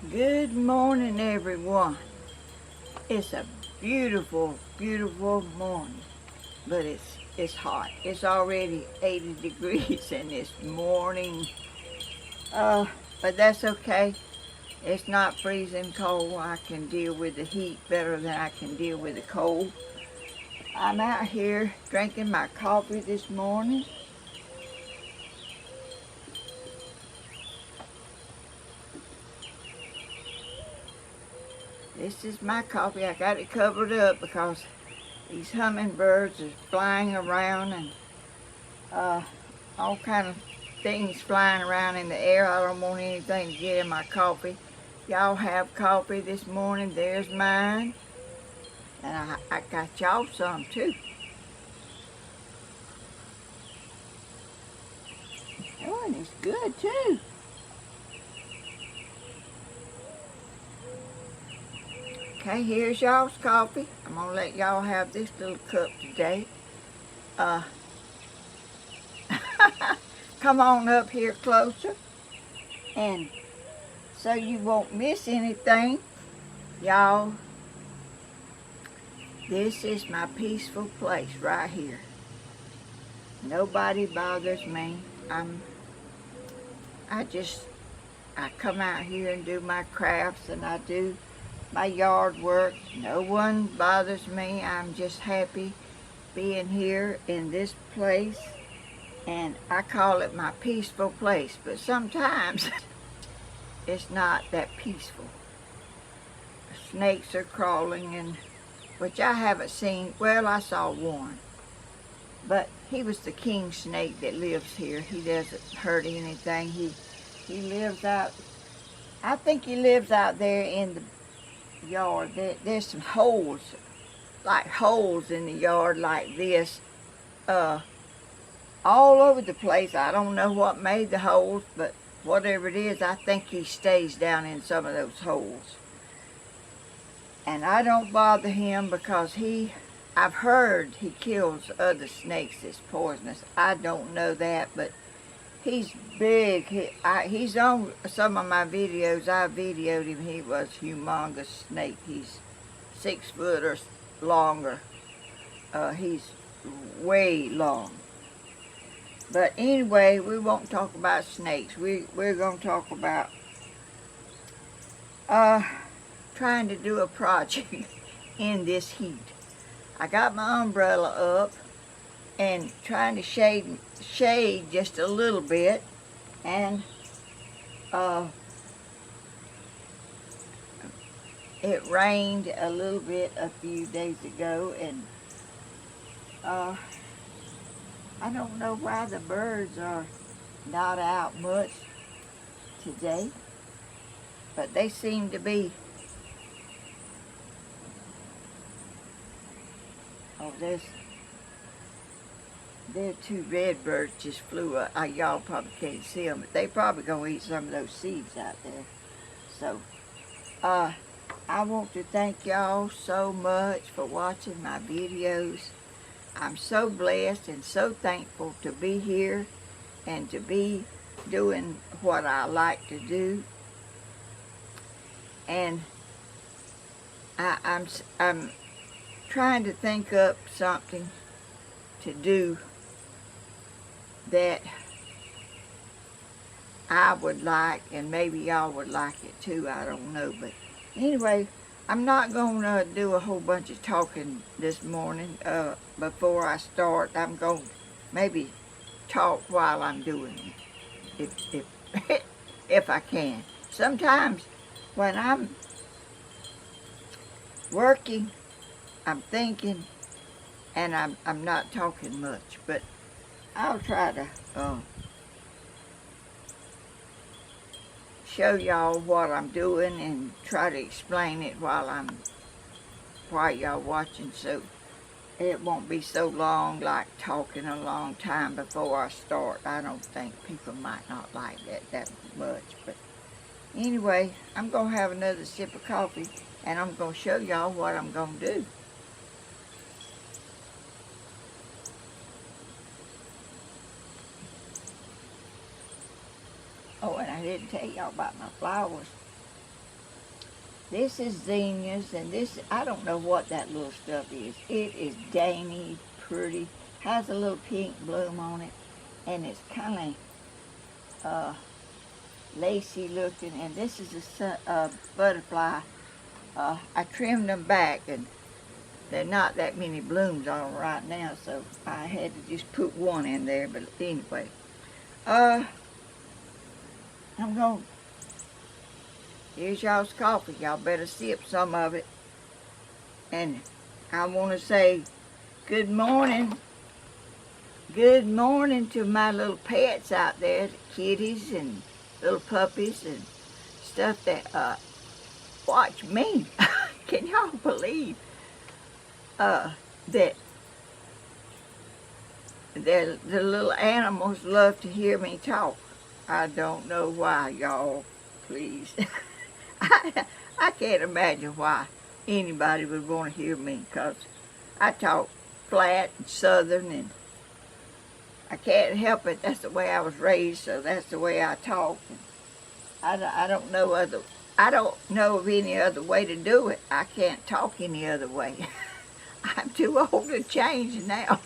Good morning, everyone. It's a beautiful, beautiful morning, but it's hot. It's already 80 degrees in this morning, but that's okay. It's not freezing cold. I can deal with the heat better than I can deal with the cold. I'm out here drinking my coffee this morning. This is my coffee. I got it covered up because these hummingbirds are flying around and all kind of things flying around in the air. I don't want anything to get in my coffee. Y'all have coffee this morning. There's mine. And I got y'all some too. Oh, and it's good too. Okay, here's y'all's coffee. I'm gonna let y'all have this little cup today. Come on up here closer, and so you won't miss anything, y'all. This is my peaceful place right here. Nobody bothers me. I come out here and do my crafts and I do my yard work. No one bothers me. I'm just happy being here in this place, and I call it my peaceful place, but sometimes it's not that peaceful. Snakes are crawling, and which I haven't seen. Well, I saw one, but he was the king snake that lives here. He doesn't hurt anything. He lives out, I think he lives out there in the yard. There's some holes, like holes in the yard like this, all over the place. I don't know what made the holes, but whatever it is, I think he stays down in some of those holes. And I don't bother him because I've heard he kills other snakes that's poisonous. I don't know that, but he's big. He's on some of my videos. I videoed him. He was a humongous snake. He's 6 foot or longer. He's way long. But anyway, we won't talk about snakes. We're going to talk about trying to do a project in this heat. I got my umbrella up and trying to shade just a little bit, and it rained a little bit a few days ago, and I don't know why the birds are not out much today, but they seem to be. Oh, there are 2 red birds just flew up. Y'all probably can't see them, but they probably gonna eat some of those seeds out there. So, I want to thank y'all so much for watching my videos. I'm so blessed and so thankful to be here and to be doing what I like to do. And I'm trying to think up something to do that I would like, and maybe y'all would like it too. I don't know, but anyway, I'm not going to do a whole bunch of talking this morning. Before I start, I'm going to maybe talk while I'm doing it, if if I can. Sometimes when I'm working, I'm thinking, and I'm not talking much, but I'll try to show y'all what I'm doing and try to explain it while y'all watching, so it won't be so long, like talking a long time before I start. I don't think people might not like that much, but anyway, I'm going to have another sip of coffee, and I'm going to show y'all what I'm going to do. Oh, and I didn't tell y'all about my flowers. This is zinnias, and this, I don't know what that little stuff is. It is dainty, pretty, has a little pink bloom on it, and it's kind of lacy looking. And this is a butterfly. I trimmed them back, and there's not that many blooms on them right now, so I had to just put one in there. But anyway, I'm going, here's y'all's coffee. Y'all better sip some of it. And I want to say good morning. Good morning to my little pets out there, the kitties and little puppies and stuff that watch me. Can y'all believe that the little animals love to hear me talk? I don't know why, y'all, please. I can't imagine why anybody would want to hear me, because I talk flat and southern, and I can't help it. That's the way I was raised, so that's the way I talk. I don't know of any other way to do it. I can't talk any other way. I'm too old to change now.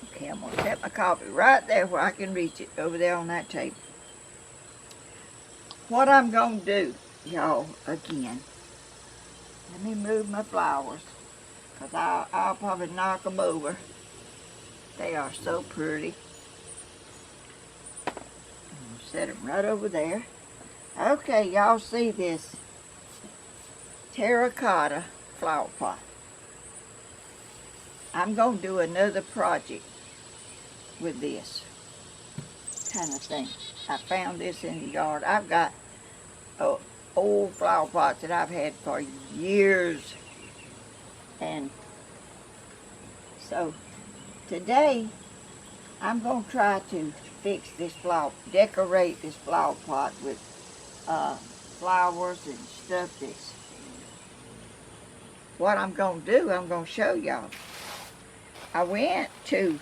Okay, I'm going to set my coffee right there where I can reach it, over there on that table. What I'm going to do, y'all, again, let me move my flowers, because I'll probably knock them over. They are so pretty. I'm going to set them right over there. Okay, y'all see this terracotta flower pot. I'm going to do another project with this kind of thing. I found this in the yard. I've got old flower pots that I've had for years. And so today I'm going to try to fix this decorate this flower pot with flowers and stuff. That's what I'm going to do. I'm going to show y'all. I went to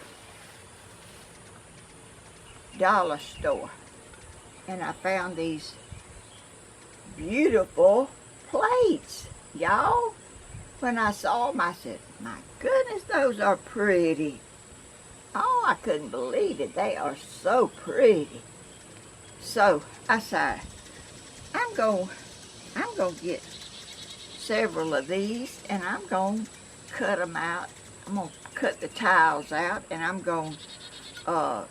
dollar store and I found these beautiful plates, y'all. When I saw them, I said, my goodness, those are pretty. Oh, I couldn't believe it. They are so pretty. So I said, I'm going to get several of these, and I'm going to cut them out. I'm going to cut the tiles out, and I'm going to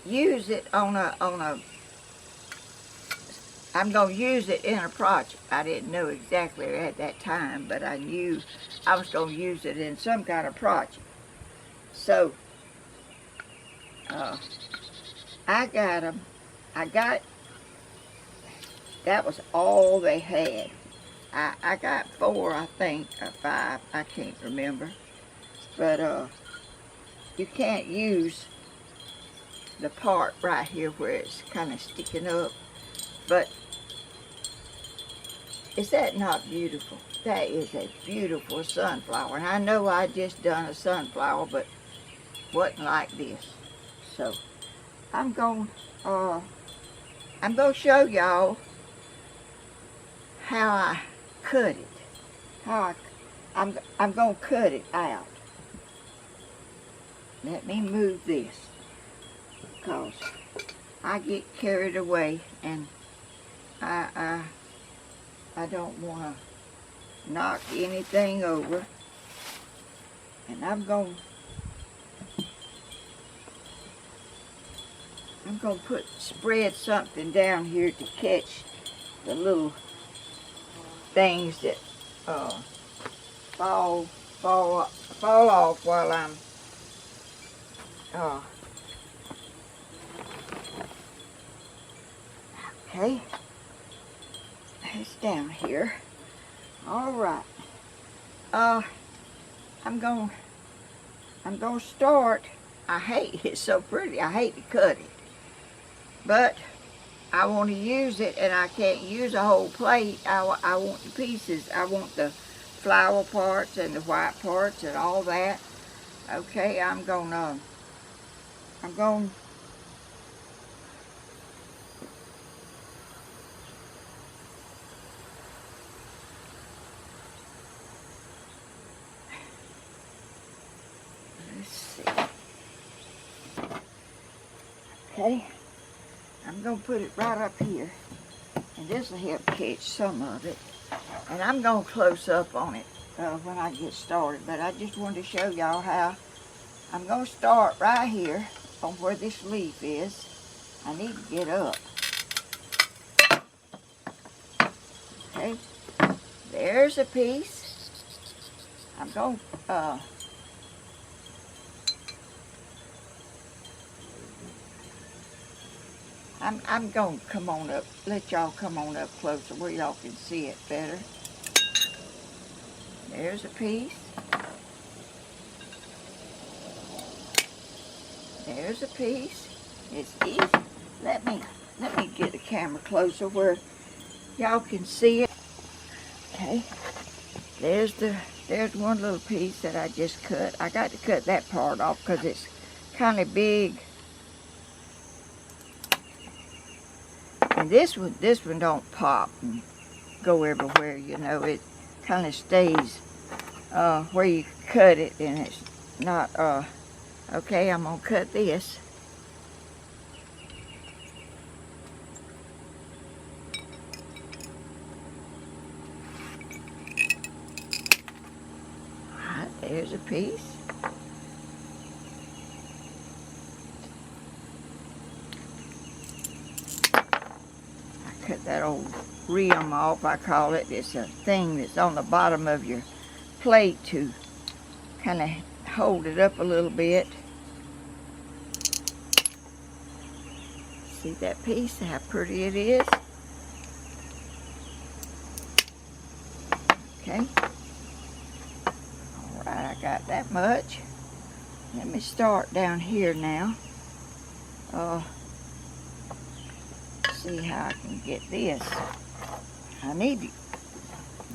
use it I'm going to use it in a project. I didn't know exactly at that time, but I knew I was going to use it in some kind of project. So, I got them. That was all they had. I got 4, I think, or 5, I can't remember. But you can't use the part right here where it's kind of sticking up. But is that not beautiful? That is a beautiful sunflower. And I know I just done a sunflower, but wasn't like this. So I'm going to show y'all how I cut it. I'm going to cut it out. Let me move this, because I get carried away, and I don't want to knock anything over. And I'm going to spread something down here to catch the little things that fall off while I'm okay. It's down here. All right. I'm going to start. I hate it's so pretty. I hate to cut it, but I want to use it, and I can't use a whole plate. I want the pieces. I want the flower parts and the white parts and all that. Okay, I'm going to Okay, I'm going to put it right up here, and this will help catch some of it. And I'm going to close up on it when I get started, but I just wanted to show y'all how I'm going to start right here on where this leaf is. I need to get up. Okay, there's a piece. I'm going to I'm going to come on up, let y'all come on up closer where y'all can see it better. There's a piece. There's a piece. It's easy. Let me get the camera closer where y'all can see it. Okay. There's one little piece that I just cut. I got to cut that part off because it's kind of big. And this one don't pop and go everywhere, you know. It kind of stays where you cut it, and it's not, okay, I'm going to cut this. Alright, there's a piece. I cut that old rim off, I call it. It's a thing that's on the bottom of your plate to kind of hold it up a little bit. See that piece, how pretty it is? Okay. Alright, I got that much. Let me start down here now. See how I can get this. I need to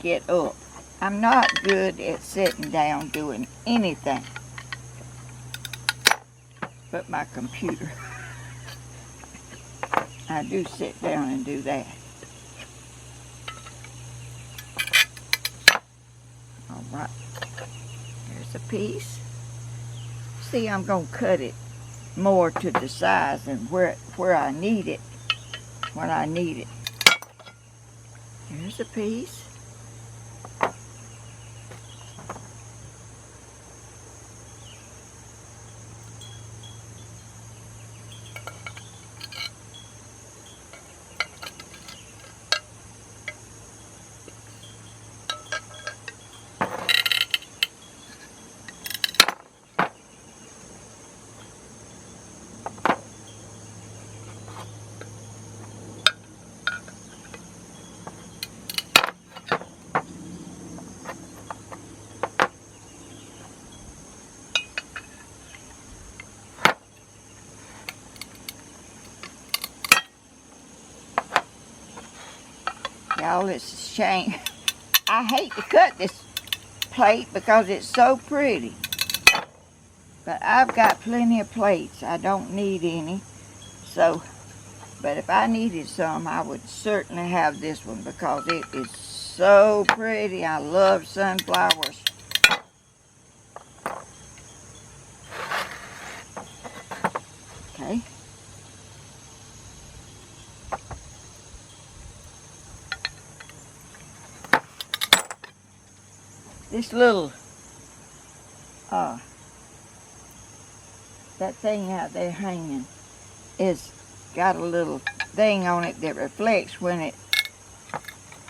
get up. I'm not good at sitting down doing anything but my computer. I do sit down and do that. Alright, there's a piece. See, I'm going to cut it more to the size and where I need it, when I need it. Here's a piece. Y'all, it's a shame. I hate to cut this plate because it's so pretty. But I've got plenty of plates. I don't need any. So, but if I needed some, I would certainly have this one because it is so pretty. I love sunflowers. Okay. This little, that thing out there hanging is got a little thing on it that reflects when the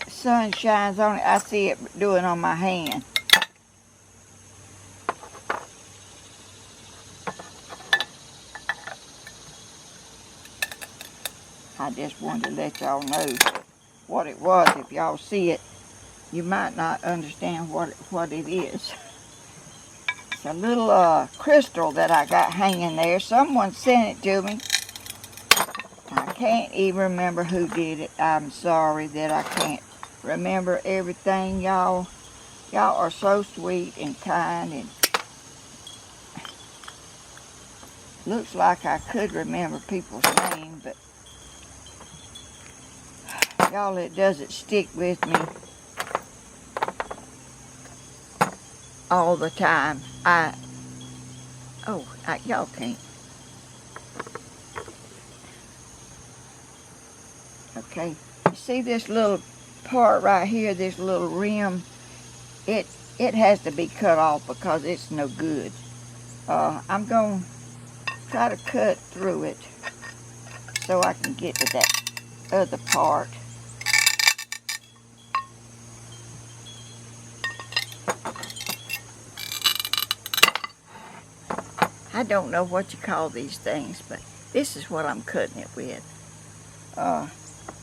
sun shines on it. I see it doing on my hand. I just wanted to let y'all know what it was. If y'all see it, you might not understand what it is. It's a little crystal that I got hanging there. Someone sent it to me. I can't even remember who did it. I'm sorry that I can't remember everything, y'all. Y'all are so sweet and kind, and looks like I could remember people's names, but y'all, it doesn't stick with me all the time. Y'all can't. Okay, you see this little part right here, this little rim, it has to be cut off because it's no good. I'm going to try to cut through it so I can get to that other part. I don't know what you call these things, but this is what I'm cutting it with.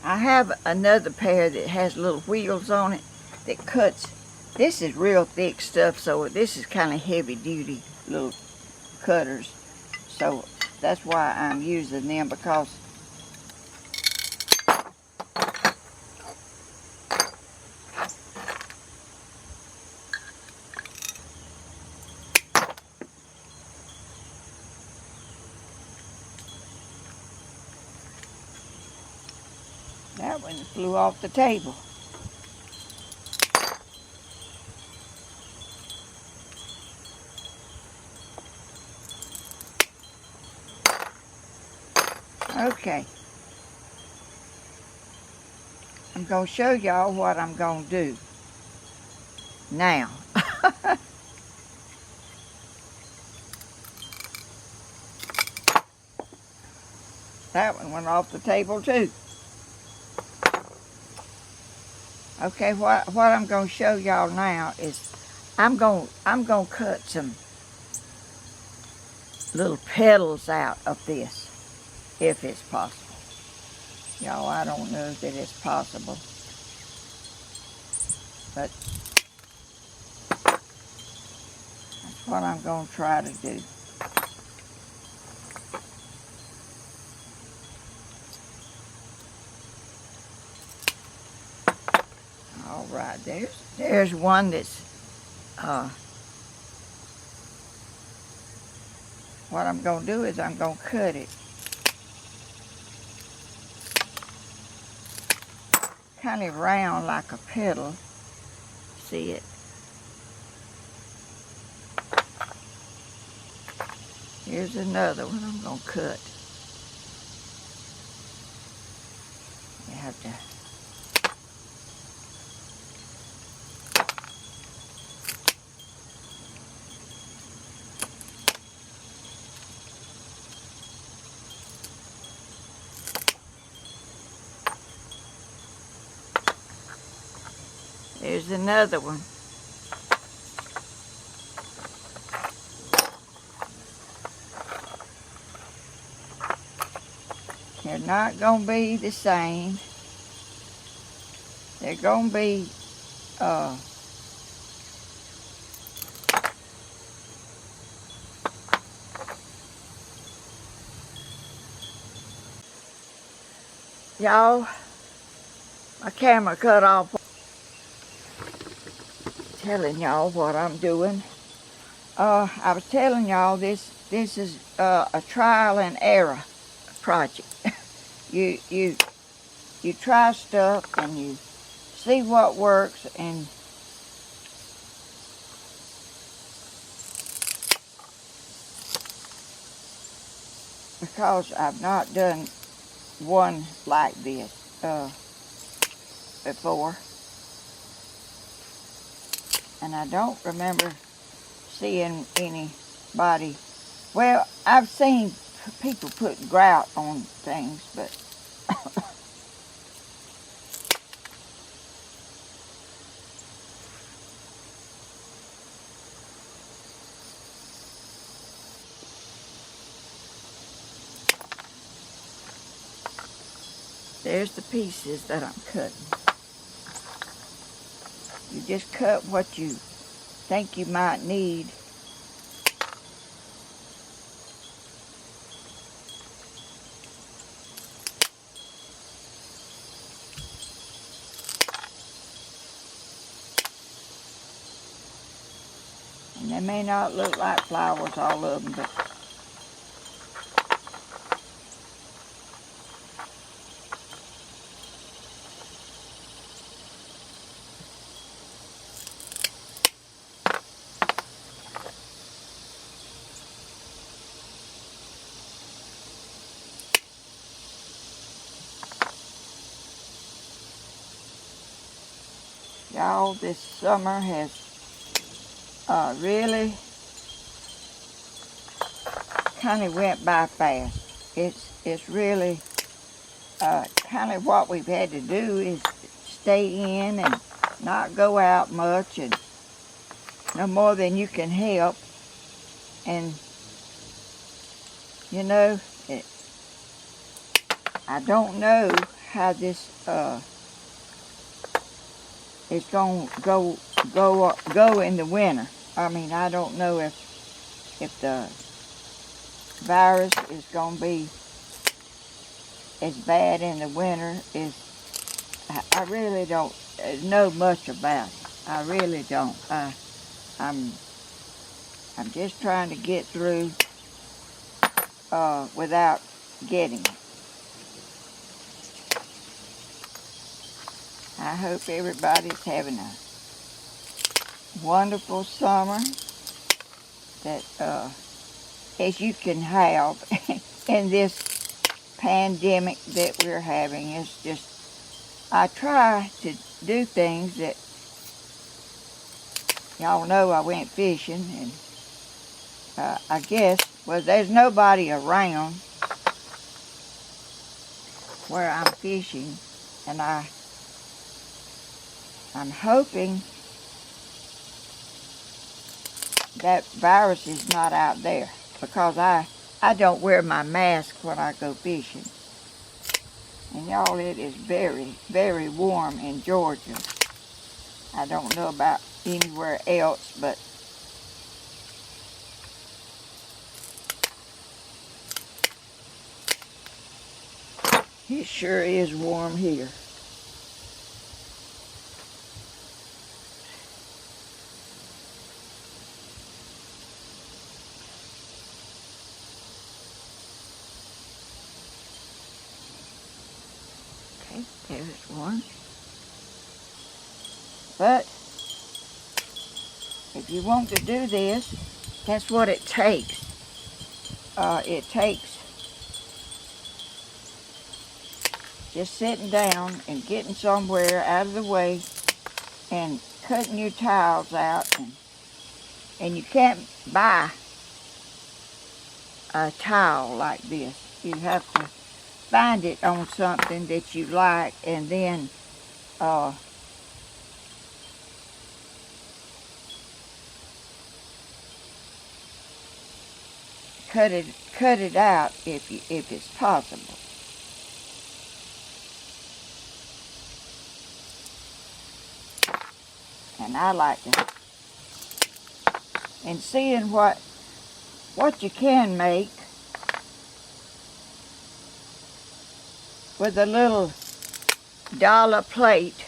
I have another pair that has little wheels on it that cuts. This is real thick stuff, so this is kind of heavy duty little cutters. So that's why I'm using them, because that one flew off the table. Okay. I'm going to show y'all what I'm going to do now. That one went off the table too. Okay, what I'm going to show y'all now is I'm going to cut some little petals out of this, if it's possible. Y'all, I don't know that it's possible, but that's what I'm going to try to do. All right, there's one that's, what I'm going to do is I'm going to cut it kind of round like a petal. See it? Here's another one I'm going to cut. You have to. There's another one. They're not going to be the same. They're going to be, y'all, my camera cut off. Telling y'all what I'm doing. I was telling y'all this is a trial and error project. you try stuff and you see what works, and because I've not done one like this before, and I don't remember seeing anybody. Well, I've seen people put grout on things, but there's the pieces that I'm cutting. You just cut what you think you might need. And they may not look like flowers, all of them, but Y'all, this summer has really kind of went by fast. It's really kind of what we've had to do is stay in and not go out much, and no more than you can help. And you know, I don't know how this is going to go in the winter. I mean, I don't know if the virus is going to be as bad in the winter as I really don't know much about it. I really don't. I'm just trying to get through without getting it. I hope everybody's having a wonderful summer that as you can have in this pandemic that we're having. It's just, I try to do things that, y'all know I went fishing, and I guess, well, there's nobody around where I'm fishing, and I'm hoping that virus is not out there, because I don't wear my mask when I go fishing. And y'all, it is very, very warm in Georgia. I don't know about anywhere else, but it sure is warm here. Okay, there's one. But if you want to do this, that's what it takes. It takes just sitting down and getting somewhere out of the way and cutting your tiles out. And you can't buy a tile like this. You have to find it on something that you like, and then cut it out if it's possible. And I like to, and seeing what you can make with a little dollar plate.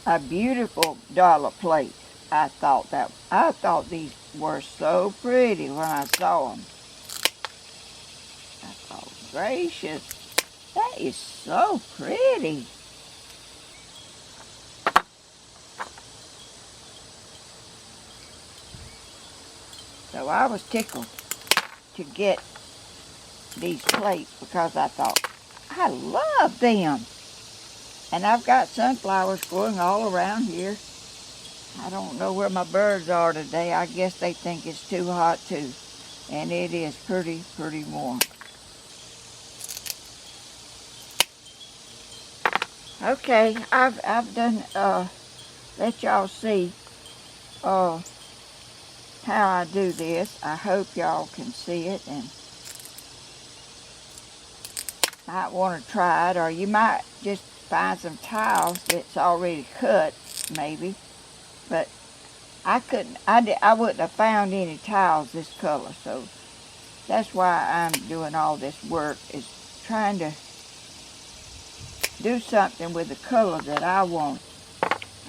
A beautiful dollar plate. I thought these were so pretty when I saw them. I thought, gracious, that is so pretty. So I was tickled to get these plates because I thought, I love them. And I've got sunflowers growing all around here. I don't know where my birds are today. I guess they think it's too hot too. And it is pretty warm. Okay, I've done let y'all see how I do this. I hope y'all can see it, and might want to try it, or you might just find some tiles that's already cut, maybe. But I wouldn't have found any tiles this color, so that's why I'm doing all this work, is trying to do something with the color that I want.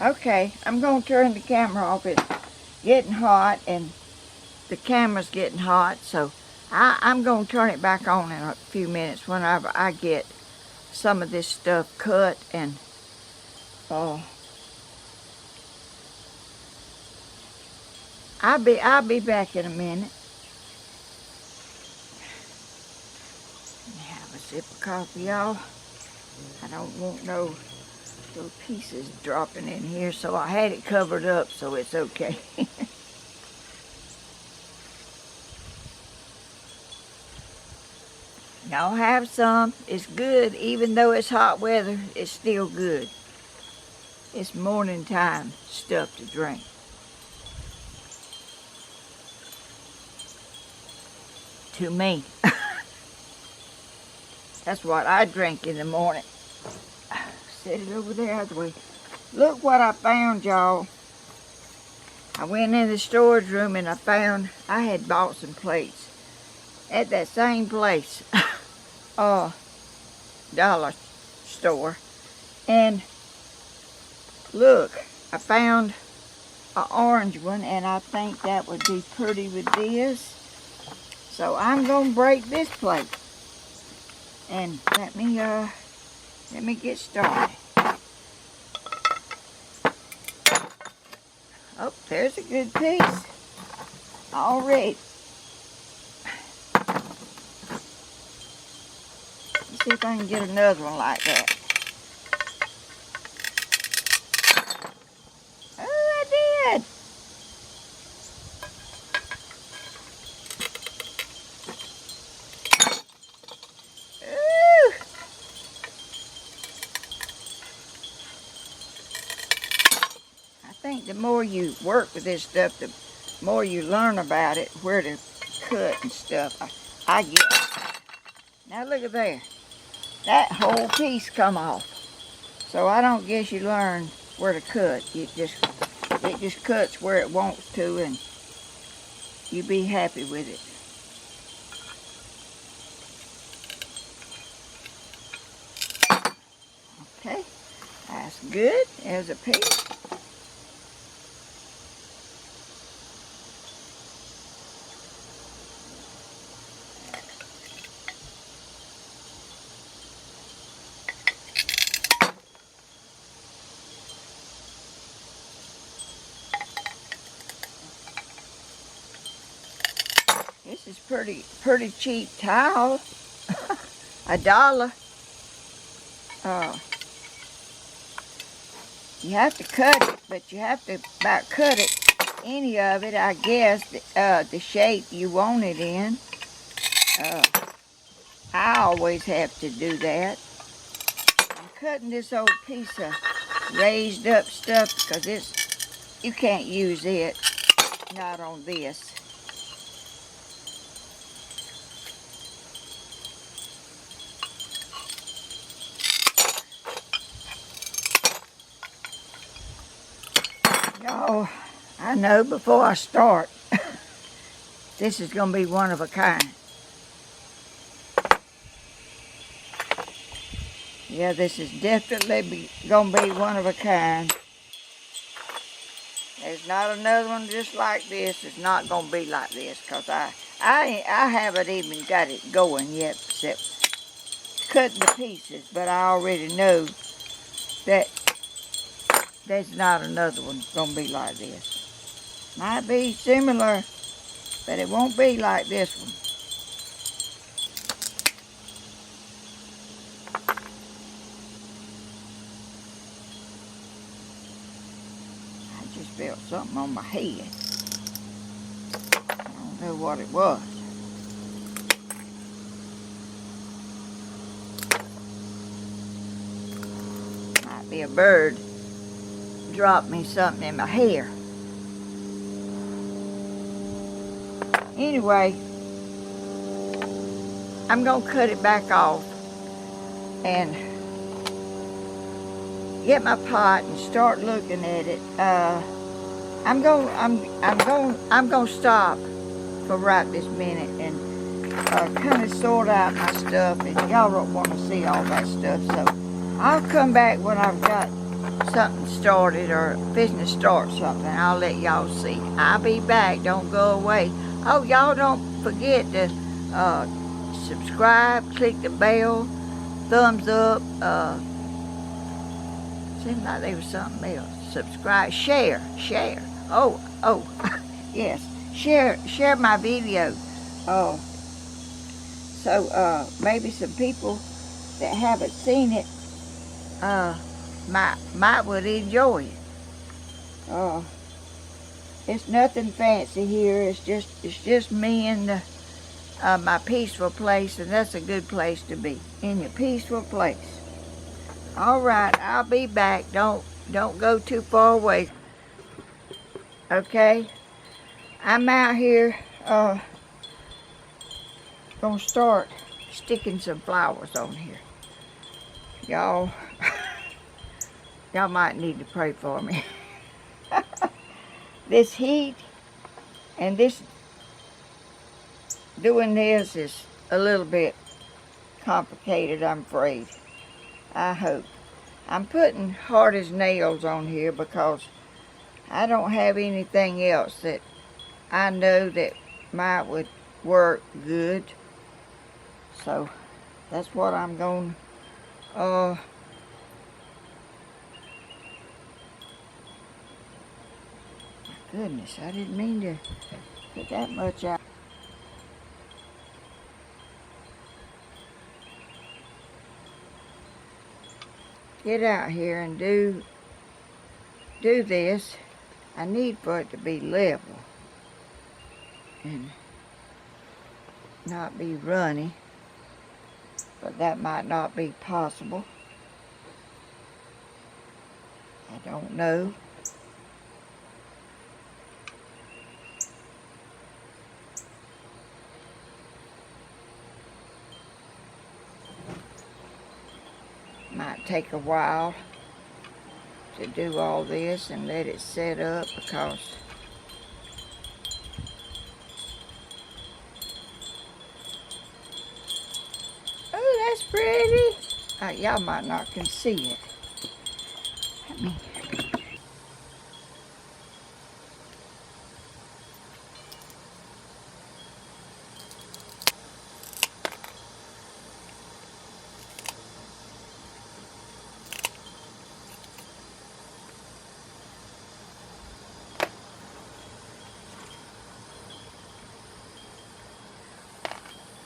Okay, I'm going to turn the camera off. It's getting hot, and the camera's getting hot, so I'm going to turn it back on in a few minutes whenever I get some of this stuff cut. And I'll be back in a minute. Have a sip of coffee, y'all. I don't want no little pieces dropping in here, so I had it covered up, so it's okay. Y'all have some. It's good. Even though it's hot weather, it's still good. It's morning time stuff to drink. To me. That's what I drink in the morning. Set it over there out of the way. Look what I found, y'all. I went in the storage room and I had bought some plates at that same place. Dollar store. And look, I found an orange one, and I think that would be pretty with this. So I'm gonna break this plate. And let me get started. Oh, there's a good piece already. Let's see if I can get another one like that. Oh, I did. Ooh. I think the more you work with this stuff, the more you learn about it, where to cut and stuff. I get it. Now look at there. That whole piece come off. So I don't guess you learn where to cut. It just cuts where it wants to, and you be happy with it. Okay, that's good. There's a piece. This is pretty cheap towel. $1. You have to cut it, but you have to about cut it, any of it, I guess, the shape you want it in. I always have to do that. I'm cutting this old piece of raised up stuff because you can't use it, not on this. Y'all, I know before I start, this is going to be one of a kind. Yeah, this is definitely going to be one of a kind. There's not another one just like this. It's not going to be like this, because I haven't even got it going yet, except cutting the pieces. But I already know that there's not another one going to be like this. Might be similar, but it won't be like this one. I just felt something on my head. I don't know what it was. Might be a bird dropped me something in my hair. Anyway, I'm gonna cut it back off and get my pot and start looking at it. I'm gonna stop for right this minute and kind of sort out my stuff, and y'all don't want to see all that stuff, so I'll come back when I've got something started or fixing to start something. I'll let y'all see. I'll be back. Don't go away. Oh, y'all don't forget to subscribe, click the bell, thumbs up. Seemed like there was something else. Subscribe, share. Oh, yes. Share my video. So maybe some people that haven't seen it might would enjoy it. It's nothing fancy here. It's just me and my peaceful place, and that's a good place to be, in your peaceful place. All right, I'll be back. Don't go too far away. Okay, I'm out here gonna start sticking some flowers on here. Y'all might need to pray for me. This heat and this doing this is a little bit complicated, I'm afraid. I hope. I'm putting hard as nails on here because I don't have anything else that I know that might would work good. So that's what I'm going goodness, I didn't mean to put that much out. Get out here and do this. I need for it to be level and not be runny, but that might not be possible. I don't know. Might take a while to do all this and let it set up because oh, that's pretty. Y'all might not can see it. Let me.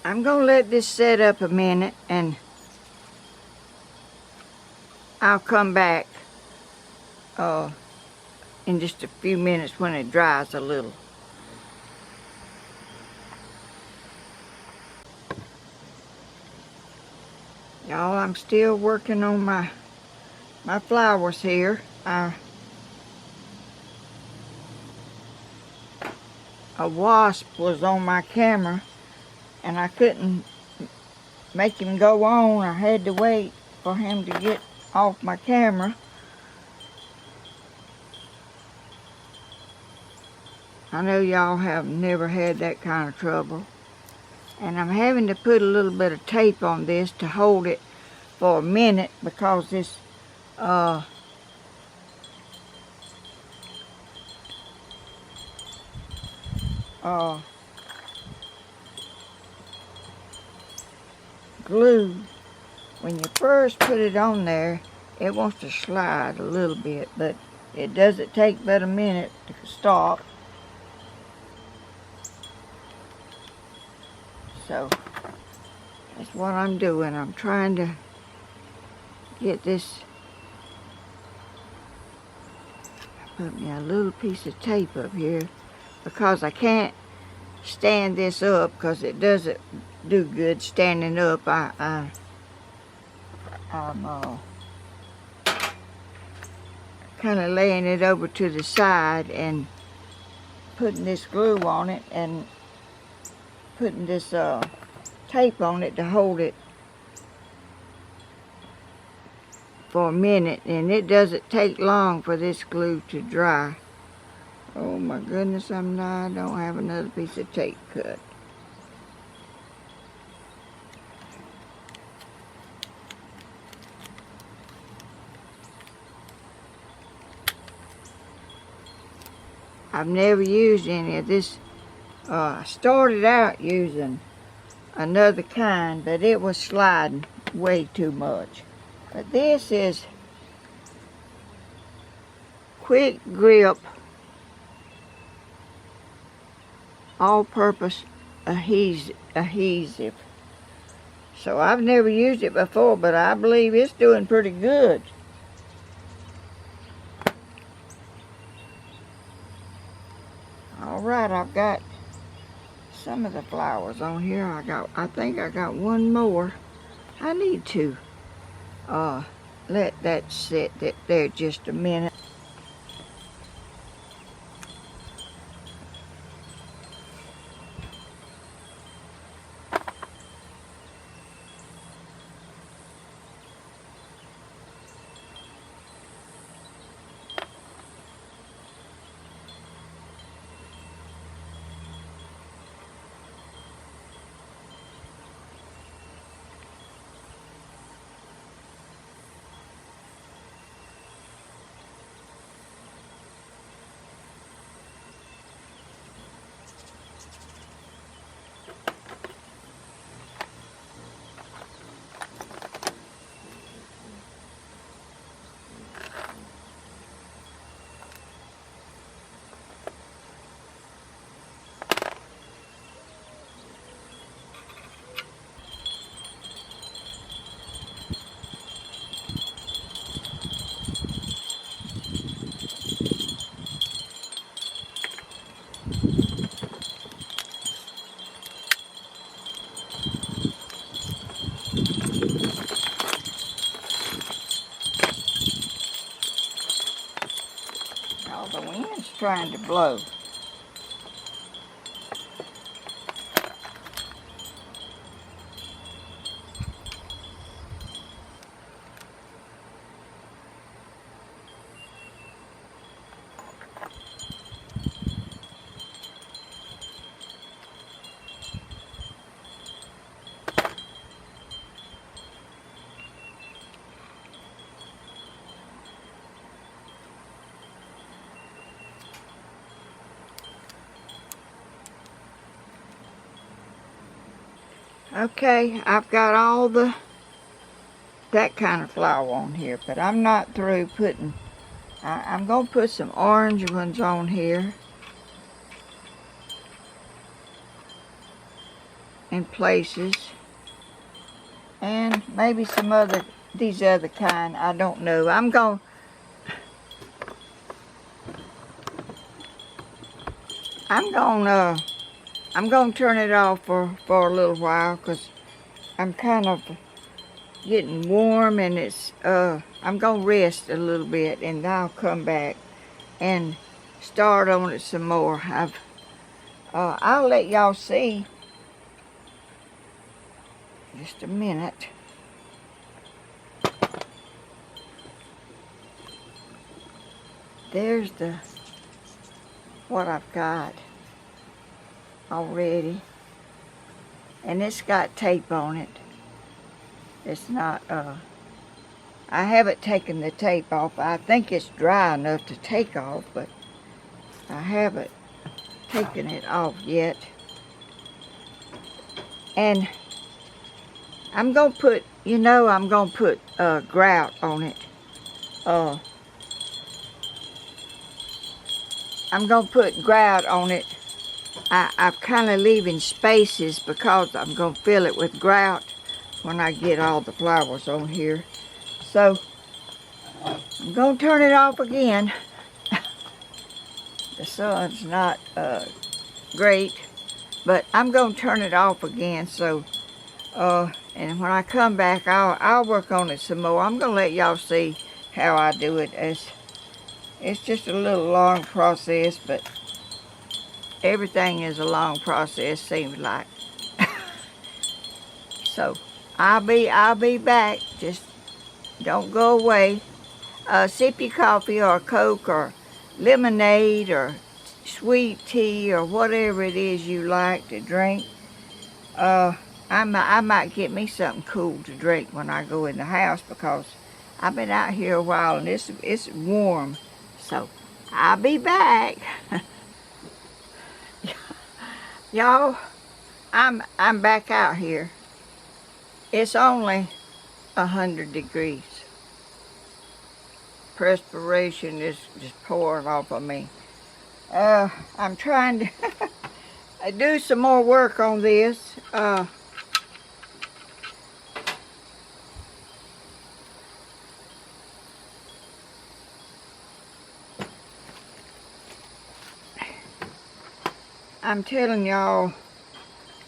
I'm going to let this set up a minute and I'll come back in just a few minutes when it dries a little. Y'all, I'm still working on my flowers here. A wasp was on my camera and I couldn't make him go on. I had to wait for him to get off my camera. I know y'all have never had that kind of trouble. And I'm having to put a little bit of tape on this to hold it for a minute because this glue, when you first put it on there, it wants to slide a little bit, but it doesn't take but a minute to stop. So that's what I'm doing. I'm trying to get this. Put me a little piece of tape up here because I can't stand this up because it doesn't do good standing up. I'm kind of laying it over to the side and putting this glue on it and putting this tape on it to hold it for a minute, and it doesn't take long for this glue to dry. Oh my goodness, I don't have another piece of tape cut. I've never used any of this. I started out using another kind, but it was sliding way too much. But this is quick grip, all-purpose adhesive. So I've never used it before, but I believe it's doing pretty good. All right, I've got some of the flowers on here. I think I got one more. I need to let that sit there just a minute. Oh, the wind's trying to blow. Okay, I've got all that kind of flower on here, but I'm not through putting. I'm gonna put some orange ones on here in places, and maybe some these other kind. I don't know. I'm gonna turn it off for a little while, because I'm kind of getting warm, and it's I'm gonna rest a little bit, and I'll come back and start on it some more. I'll let y'all see just a minute. There's what I've got already, and it's got tape on it. It's not I haven't taken the tape off. I think it's dry enough to take off, but I haven't taken it off yet. And I'm gonna put, I'm gonna put grout on it. I'm gonna put grout on it. I'm kind of leaving spaces because I'm gonna fill it with grout when I get all the flowers on here. So I'm gonna turn it off again. The sun's not great, but I'm gonna turn it off again. So and when I come back, I'll work on it some more. I'm gonna let y'all see how I do it. It's just a little long process, but everything is a long process, seems like. So I'll be back. Just don't go away. Sip your coffee or Coke or lemonade or sweet tea or whatever it is you like to drink. I might get me something cool to drink when I go in the house, because I've been out here a while and it's warm. So I'll be back. Y'all, I'm back out here. It's only 100 degrees. Perspiration is just pouring off of me. I'm trying to do some more work on this. I'm telling y'all,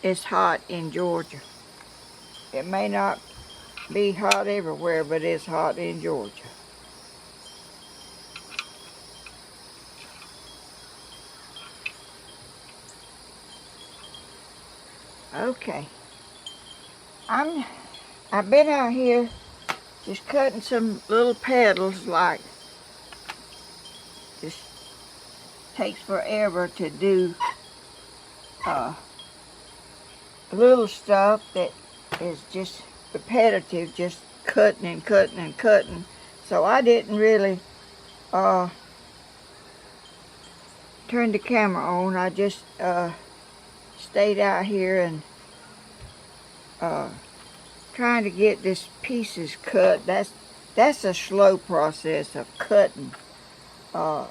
it's hot in Georgia. It may not be hot everywhere, but it's hot in Georgia. Okay. I've been out here just cutting some little petals, like just takes forever to do little stuff that is just repetitive, just cutting and cutting and cutting. So I didn't really turn the camera on. I just stayed out here and trying to get this pieces cut. That's a slow process of cutting the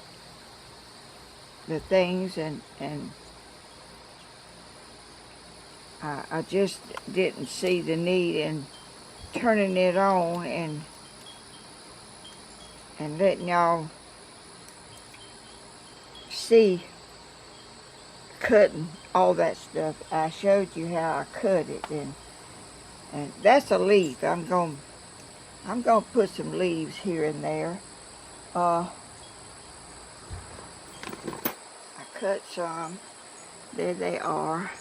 things, and I just didn't see the need in turning it on and letting y'all see cutting all that stuff. I showed you how I cut it, and that's a leaf. I'm gonna put some leaves here and there. I cut some. There they are.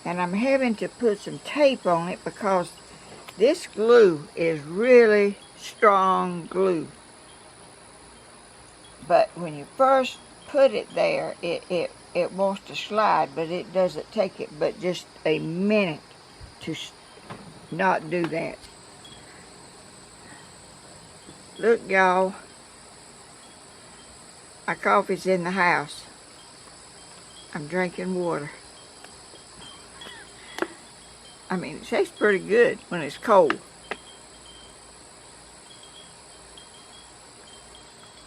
And I'm having to put some tape on it because this glue is really strong glue. But when you first put it there, it wants to slide, but it doesn't take it but just a minute to not do that. Look, y'all, my coffee's in the house. I'm drinking water. I mean, it tastes pretty good when it's cold.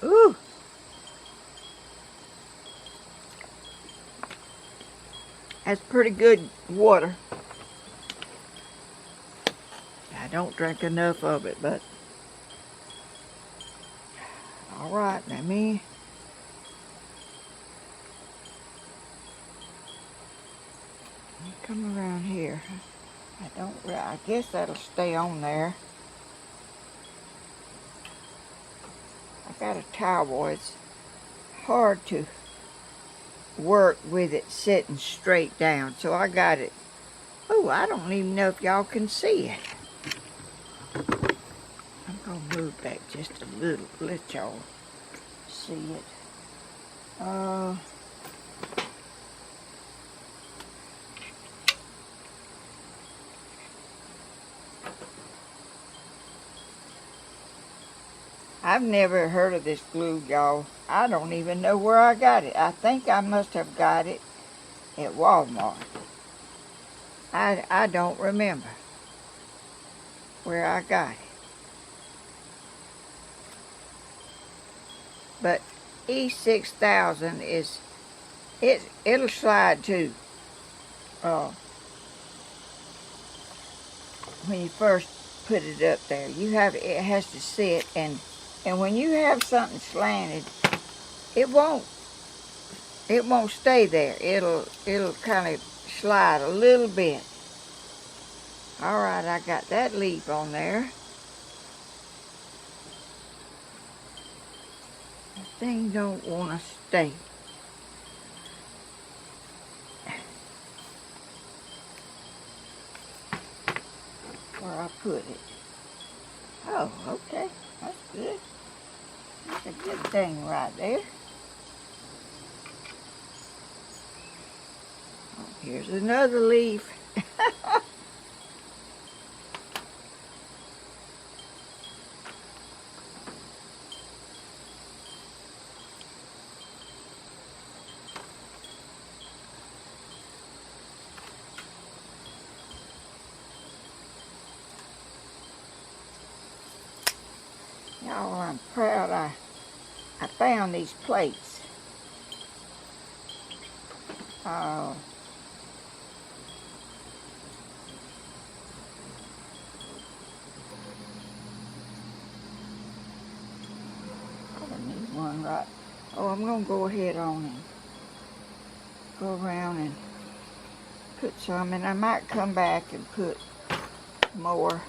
Ooh. That's pretty good water. I don't drink enough of it, but all right, let me come around here. I guess that'll stay on there. I got a towel. It's hard to work with it sitting straight down, so I got it. Oh, I don't even know if y'all can see it. I'm gonna move back just a little, let y'all see it. I've never heard of this glue, y'all. I don't even know where I got it. I think I must have got it at Walmart. I don't remember where I got it. But E6000 is, it'll slide too. When you first put it up there, it has to sit, and when you have something slanted, it won't stay there. It'll kind of slide a little bit. All right, I got that leaf on there. The thing don't want to stay. Where I put it. Oh, okay, that's good. That's a good thing right there. Oh, here's another leaf. Y'all, I'm proud I found these plates. need one right. Oh, I'm going to go ahead on and go around and put some, and I might come back and put more.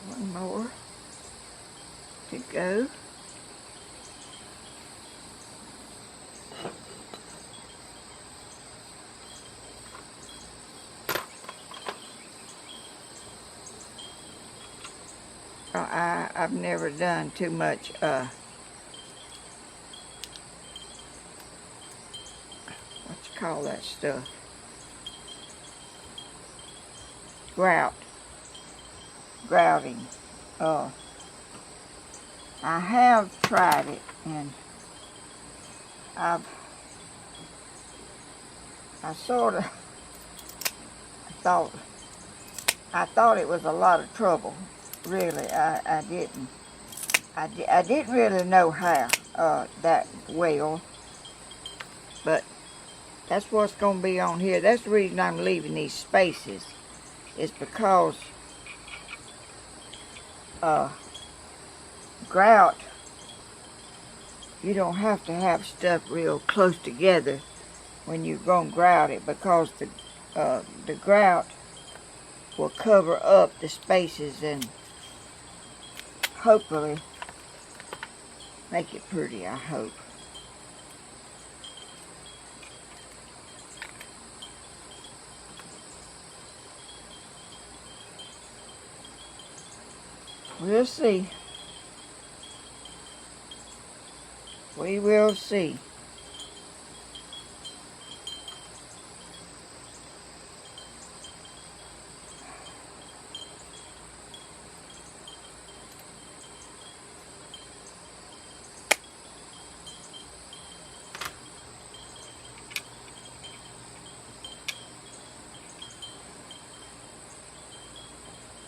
One more to go. I've never done too much what you call that stuff? Grouting. I have tried it, and I sort of thought it was a lot of trouble. Really, I didn't. I didn't really know how that well, but that's what's going to be on here. That's the reason I'm leaving these spaces, is because grout, you don't have to have stuff real close together when you're going to grout it, because the grout will cover up the spaces and hopefully make it pretty, I hope. We'll see. We will see.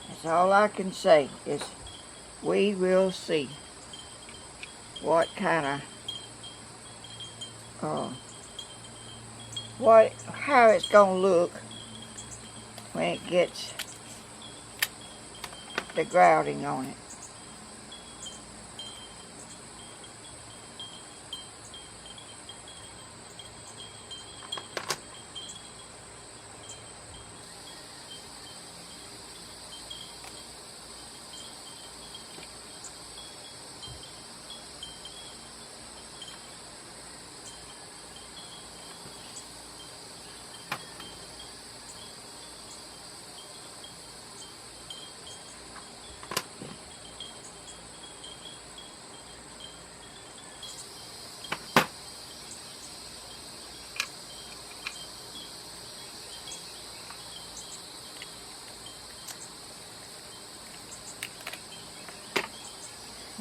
That's all I can say, is we will see what kind of how it's gonna look when it gets the grouting on it.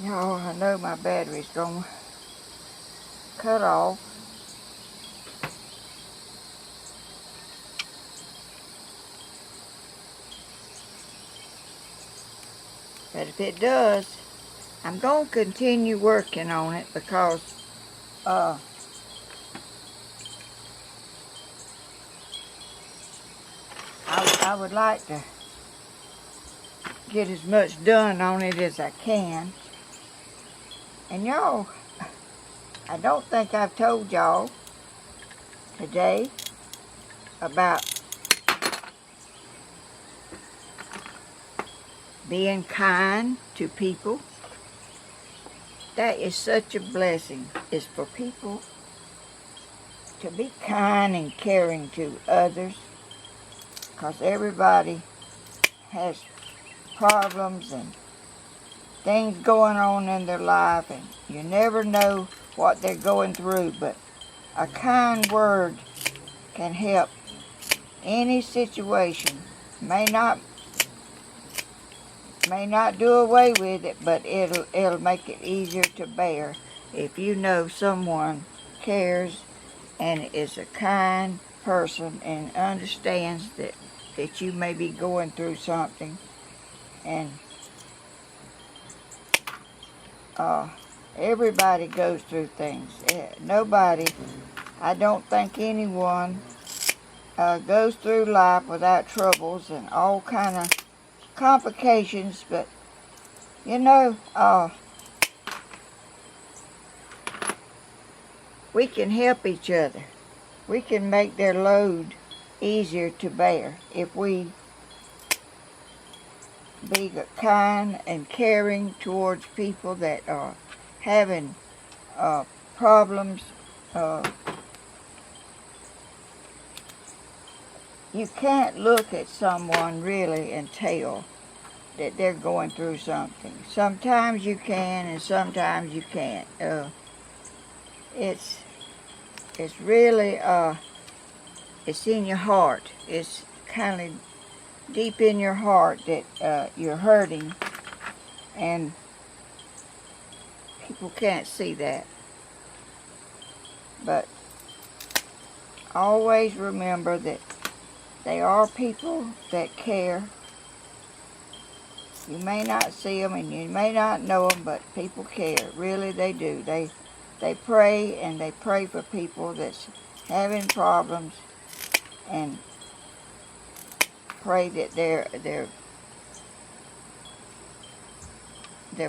Y'all, I know my battery's gonna cut off. But if it does, I'm gonna continue working on it, because I would like to get as much done on it as I can. And y'all, I don't think I've told y'all today about being kind to people. That is such a blessing, is for people to be kind and caring to others, because everybody has problems and things going on in their life, and you never know what they're going through, but a kind word can help any situation. May not do away with it, but it'll make it easier to bear if you know someone cares and is a kind person and understands that you may be going through something. And everybody goes through things. Nobody, I don't think anyone goes through life without troubles and all kind of complications, but you know, we can help each other. We can make their load easier to bear if we be kind and caring towards people that are having problems. You can't look at someone really and tell that they're going through something. Sometimes you can and sometimes you can't. It's really, it's in your heart. It's kind of deep in your heart that you're hurting, and people can't see that. But always remember that they are people that care. You may not see them and you may not know them, but people care. Really, they do. They pray, and they pray for people that's having problems, and pray that their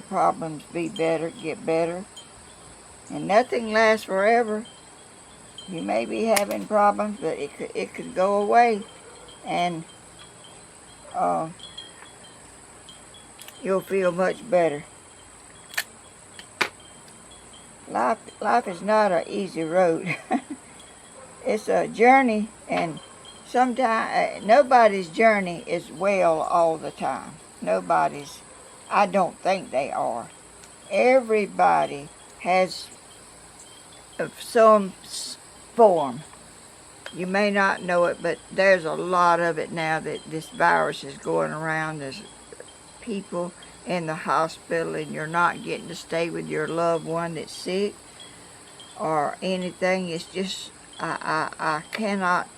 problems be better, get better. And nothing lasts forever. You may be having problems, but it could go away, and you'll feel much better. Life is not an easy road. It's a journey, and sometimes nobody's journey is well all the time. Nobody's, I don't think they are. Everybody has of some form. You may not know it, but there's a lot of it now that this virus is going around. There's people in the hospital, and you're not getting to stay with your loved one that's sick or anything. It's just, I cannot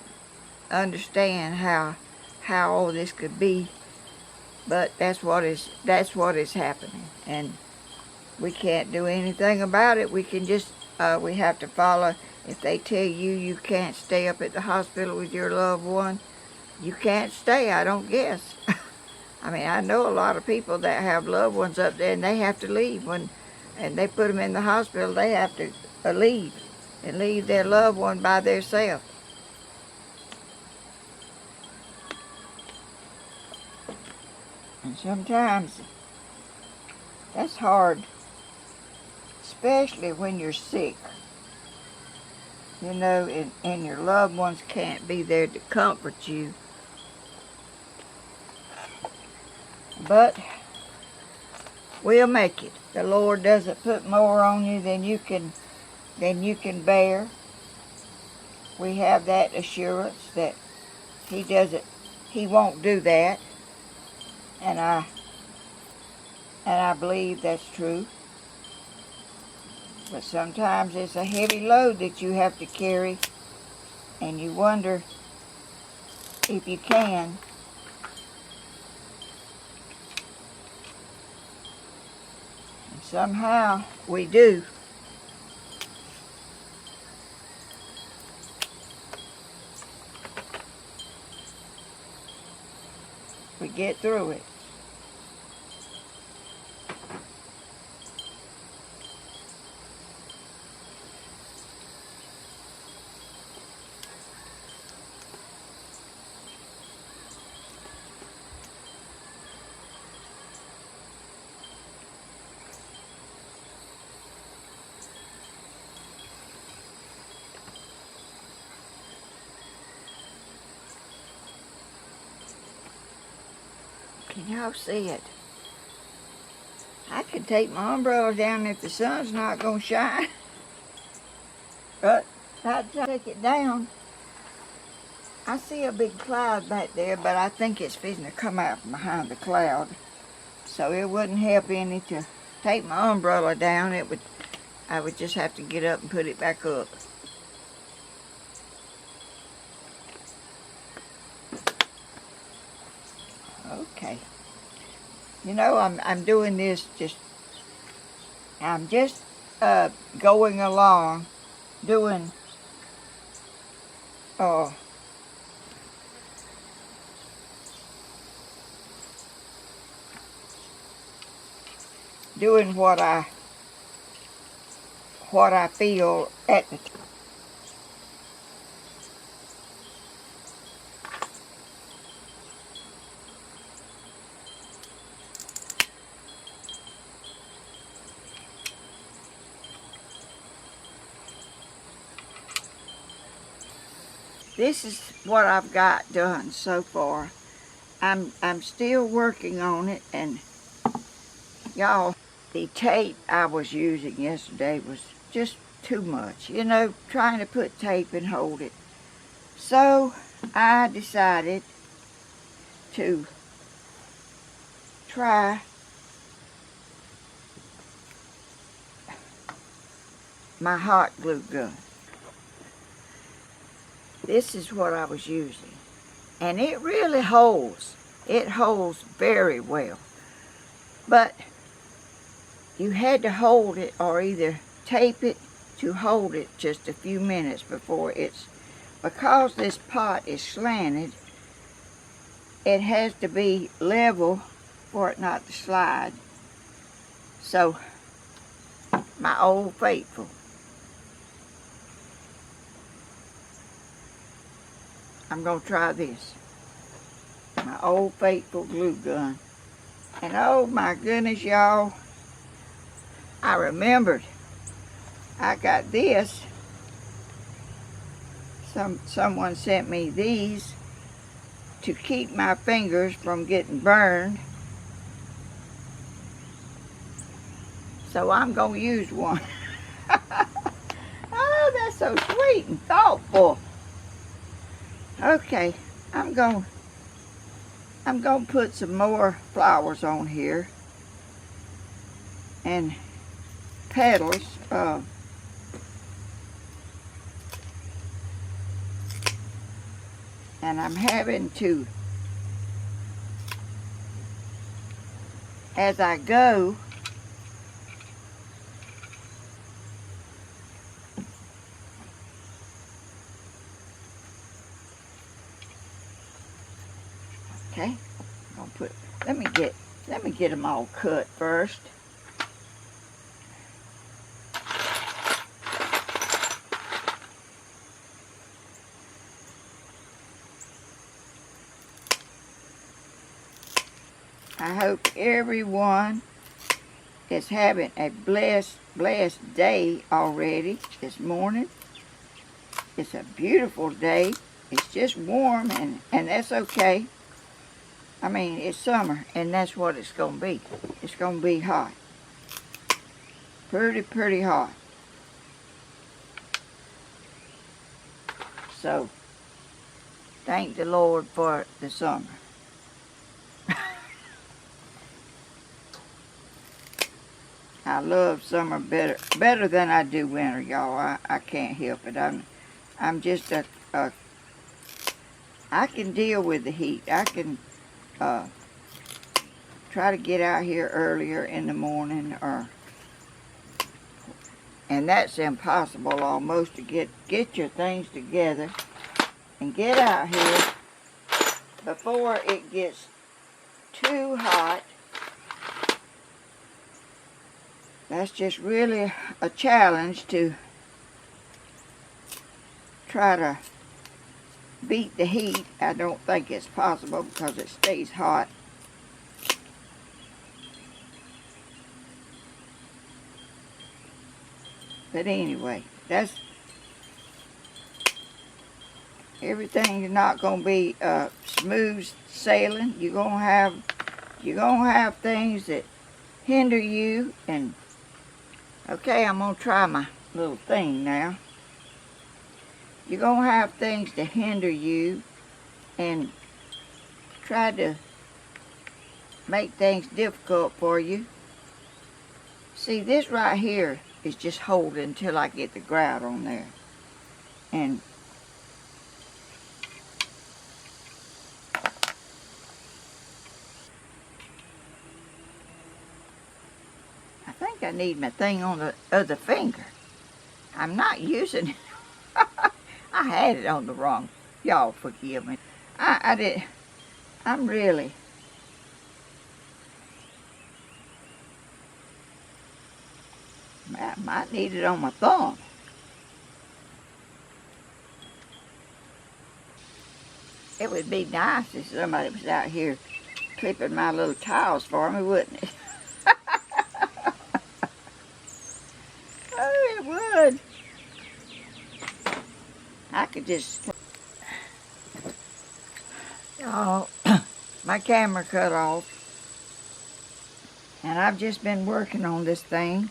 understand how all this could be, but that's what is happening, and we can't do anything about it. We can just we have to follow. If they tell you can't stay up at the hospital with your loved one, you can't stay, I don't guess. I mean, I know a lot of people that have loved ones up there, and they have to leave and they put them in the hospital. They have to leave and leave their loved one by themselves. And sometimes that's hard, especially when you're sick. You know, and your loved ones can't be there to comfort you. But we'll make it. The Lord doesn't put more on you than you can bear. We have that assurance that He won't do that. And I believe that's true. But sometimes it's a heavy load that you have to carry, and you wonder if you can. And somehow we do. We get through it. Can y'all see it? I could take my umbrella down if the sun's not going to shine. But I take it down. I see a big cloud back there, but I think it's fixing to come out from behind the cloud. So it wouldn't help any to take my umbrella down. I would just have to get up and put it back up. Okay. You know, I'm doing this I'm just going along doing doing what I feel at the time. This is what I've got done so far. I'm still working on it, and y'all, the tape I was using yesterday was just too much. You know, trying to put tape and hold it. So I decided to try my hot glue gun. This is what I was using, and it really holds. It holds very well, but you had to hold it or either tape it to hold it just a few minutes before because this pot is slanted, it has to be level for it not to slide. So my old faithful, I'm going to try this. My old faithful glue gun. And oh my goodness, y'all, I remembered I got this. Someone sent me these to keep my fingers from getting burned. So I'm going to use one. Oh, that's so sweet and thoughtful. Okay, I'm going to put some more flowers on here and petals. And I'm having to, as I go, okay, I'm gonna put, let me get them all cut first. I hope everyone is having a blessed day already this morning. It's a beautiful day. It's just warm, and that's okay. I mean, it's summer, and that's what it's going to be. It's going to be hot. Pretty hot. So, thank the Lord for the summer. I love summer better than I do winter, y'all. I can't help it. I'm just I can deal with the heat. I can try to get out here earlier in the morning, and that's impossible almost to get your things together and get out here before it gets too hot. That's just really a challenge to try to beat the heat. I don't think it's possible because it stays hot. But anyway, that's everything is not going to be smooth sailing. You're going to have You're going to have things that hinder you. And, okay, I'm going to try my little thing now. You're going to have things to hinder you and try to make things difficult for you. See, this right here is just holding until I get the grout on there. And I think I need my thing on the other finger. I'm not using it. I had it on the wrong. Y'all forgive me. I'm really. I might need it on my thumb. It would be nice if somebody was out here clipping my little tiles for me, wouldn't it? Oh, it would. I could just... Oh, my camera cut off. And I've just been working on this thing.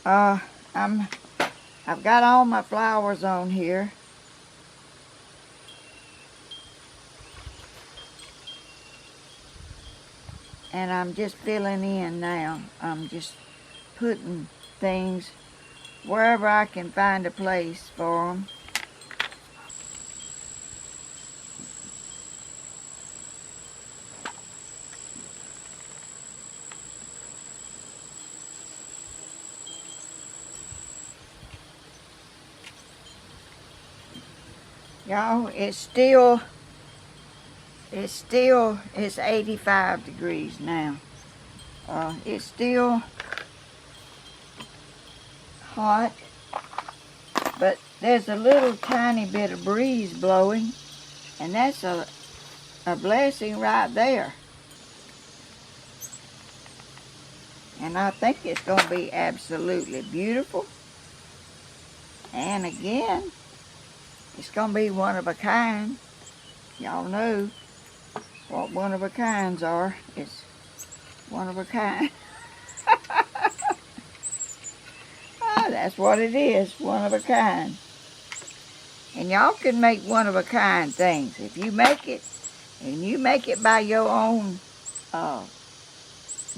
I've got all my flowers on here. And I'm just filling in now. I'm just putting things wherever I can find a place for them. Y'all, it's 85 degrees now. It's still hot, but there's a little tiny bit of breeze blowing, and that's a blessing right there. And I think it's going to be absolutely beautiful. And again, it's going to be one of a kind. Y'all know what one of a kinds are. It's one of a kind. Oh, that's what it is, one of a kind. And y'all can make one of a kind things. If you make it, and you make it by your own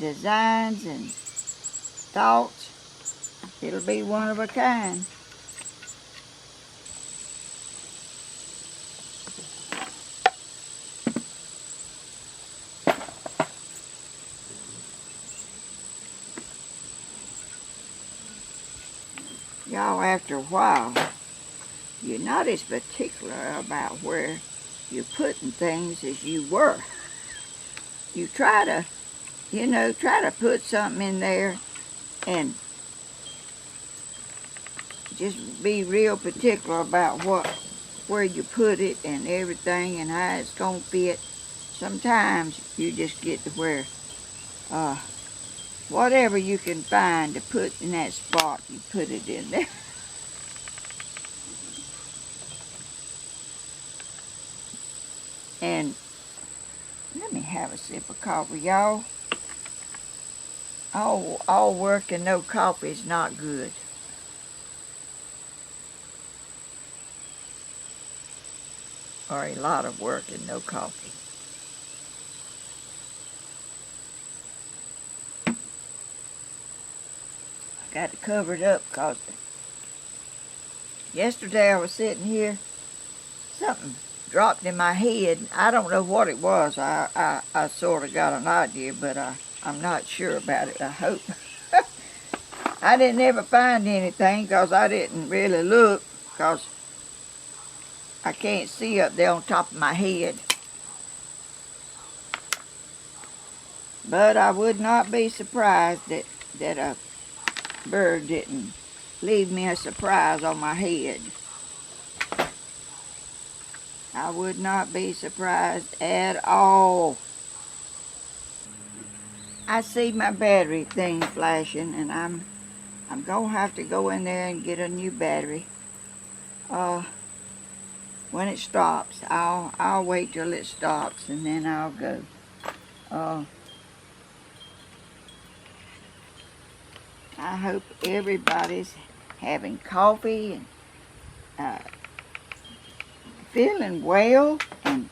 designs and thoughts, it'll be one of a kind. Y'all, after a while, you're not as particular about where you're putting things as you were. You try to put something in there and just be real particular about where you put it and everything and how it's going to fit. Sometimes you just get to where whatever you can find to put in that spot, you put it in there. And let me have a sip of coffee, y'all. All work and no coffee is not good. Or a lot of work and no coffee. I got to cover it up because yesterday I was sitting here, something dropped in my head. I don't know what it was. I sort of got an idea, but I'm not sure about it. I hope. I didn't ever find anything because I didn't really look because I can't see up there on top of my head. But I would not be surprised that a bird didn't leave me a surprise on my head. I would not be surprised at all. I see my battery thing flashing, and I'm gonna have to go in there and get a new battery. When it stops, I'll wait till it stops, and then I'll go. I hope everybody's having coffee and feeling well and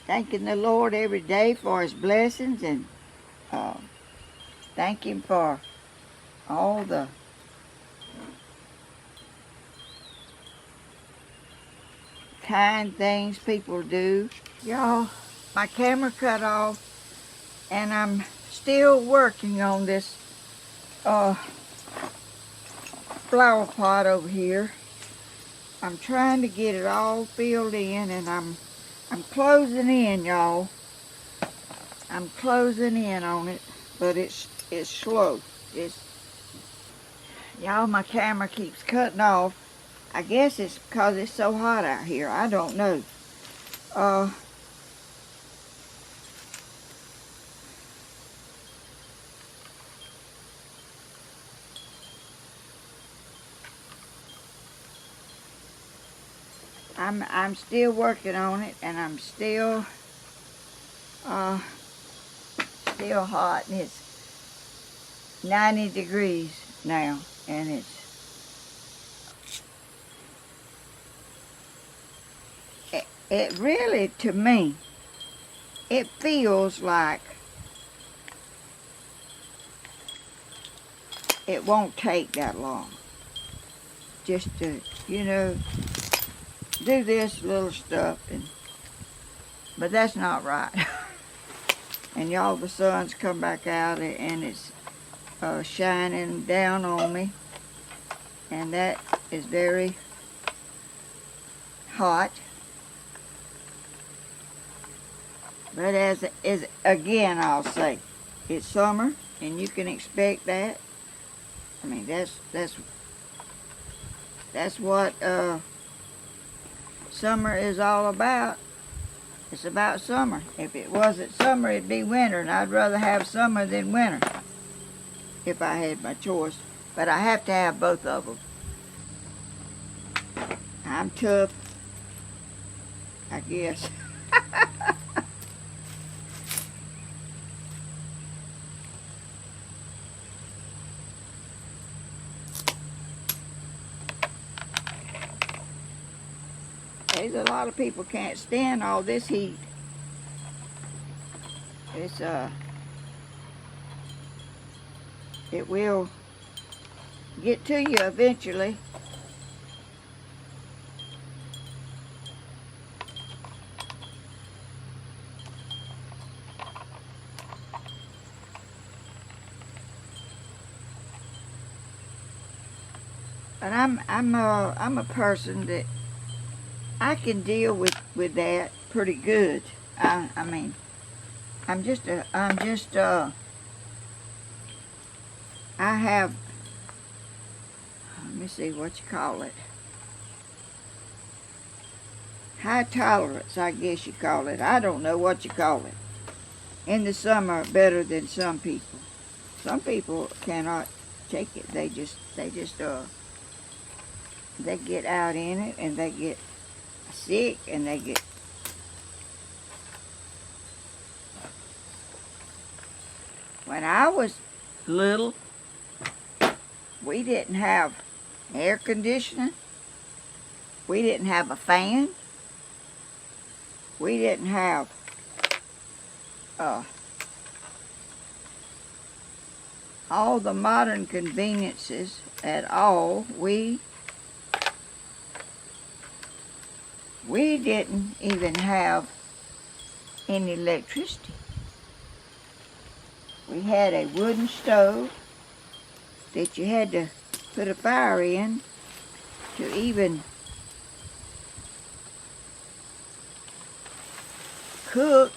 thanking the Lord every day for His blessings, and thank Him for all the kind things people do. Y'all, my camera cut off, and I'm still working on this flower pot over here. I'm trying to get it all filled in, and I'm closing in, y'all. I'm closing in on it, but it's slow. Y'all, my camera keeps cutting off. I guess it's because it's so hot out here. I don't know. I'm still working on it, and I'm still hot, and it's 90 degrees now, and it really, to me, it feels like it won't take that long just to, do this little stuff, but that's not right. And y'all, the sun's come back out, and it's shining down on me, and that is very hot. But as again, I'll say, it's summer, and you can expect that. I mean, that's what summer is all about. It's about summer. If it wasn't summer, it'd be winter, and I'd rather have summer than winter if I had my choice. But I have to have both of them. I'm tough, I guess. There's a lot of people can't stand all this heat. It will get to you eventually. But I'm a person that I can deal with that pretty good. I mean, I have, let me see what you call it. High tolerance, I guess you call it. I don't know what you call it. In the summer, better than some people. Some people cannot take it. They get out in it, and they get sick, and they get when I was little, we didn't have air conditioning, we didn't have a fan, we didn't have all the modern conveniences at all. We didn't even have any electricity. We had a wooden stove that you had to put a fire in to even cook.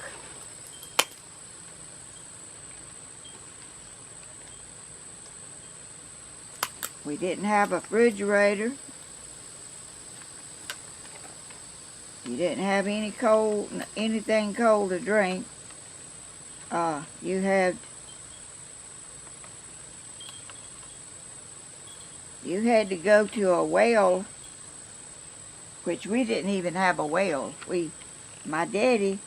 We didn't have a refrigerator. You didn't have anything cold to drink. You had to go to a well, which we didn't even have a well. My daddy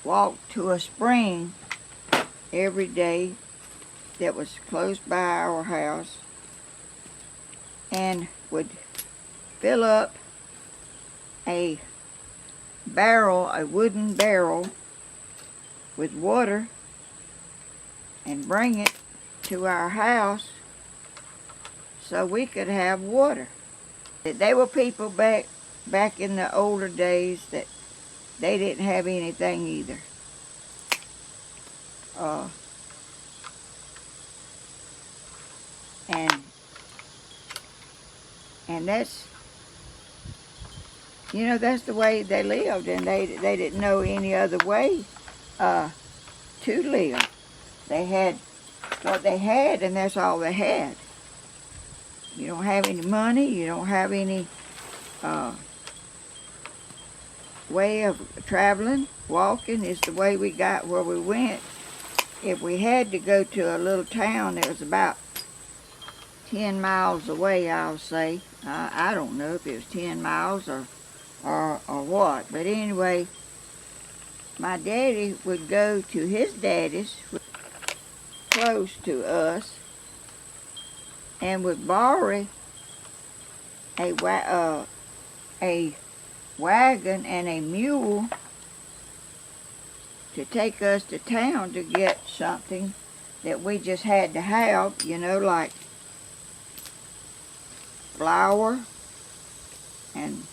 walked to a spring every day that was close by our house and would fill up a barrel, a wooden barrel, with water and bring it to our house so we could have water. There were people back in the older days that they didn't have anything either. And that's, you know, that's the way they lived, and they didn't know any other way to live. They had what they had, and that's all they had. You don't have any money, you don't have any way of traveling. Walking is the way we got where we went. If we had to go to a little town that was about 10 miles away, I'll say. I don't know if it was 10 miles or what. But anyway, my daddy would go to his daddy's close to us and would borrow a wagon and a mule to take us to town to get something that we just had to have, you know, like flour and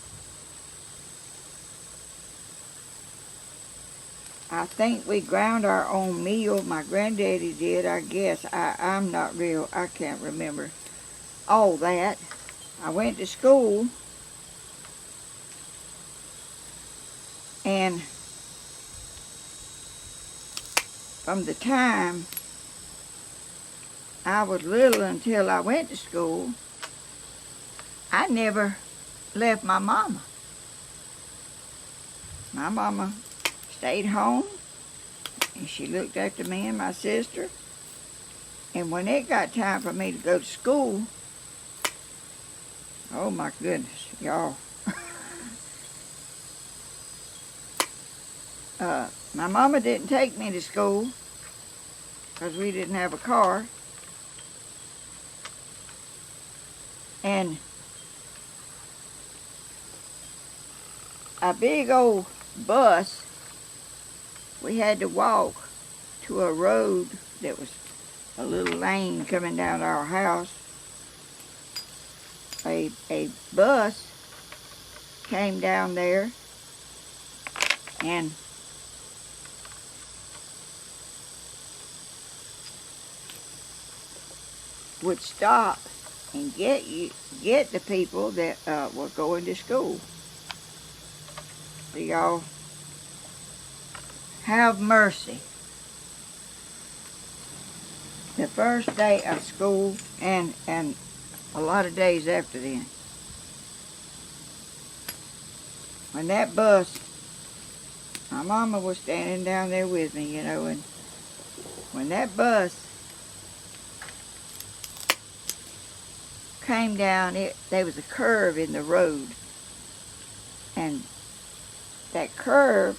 I think we ground our own meal. My granddaddy did, I guess. I'm not real, I can't remember all that. I went to school and from the time I was little until I went to school, I never left my mama. My mama stayed home, and she looked after me and my sister. And when it got time for me to go to school, oh my goodness, y'all. My mama didn't take me to school because we didn't have a car. And a big old bus, we had to walk to a road that was a little lane coming down our house. A bus came down there and would stop and get the people that were going to school. So y'all, have mercy. The first day of school and a lot of days after then. When that bus, my mama was standing down there with me, you know, and when that bus came down, there was a curve in the road, and that curve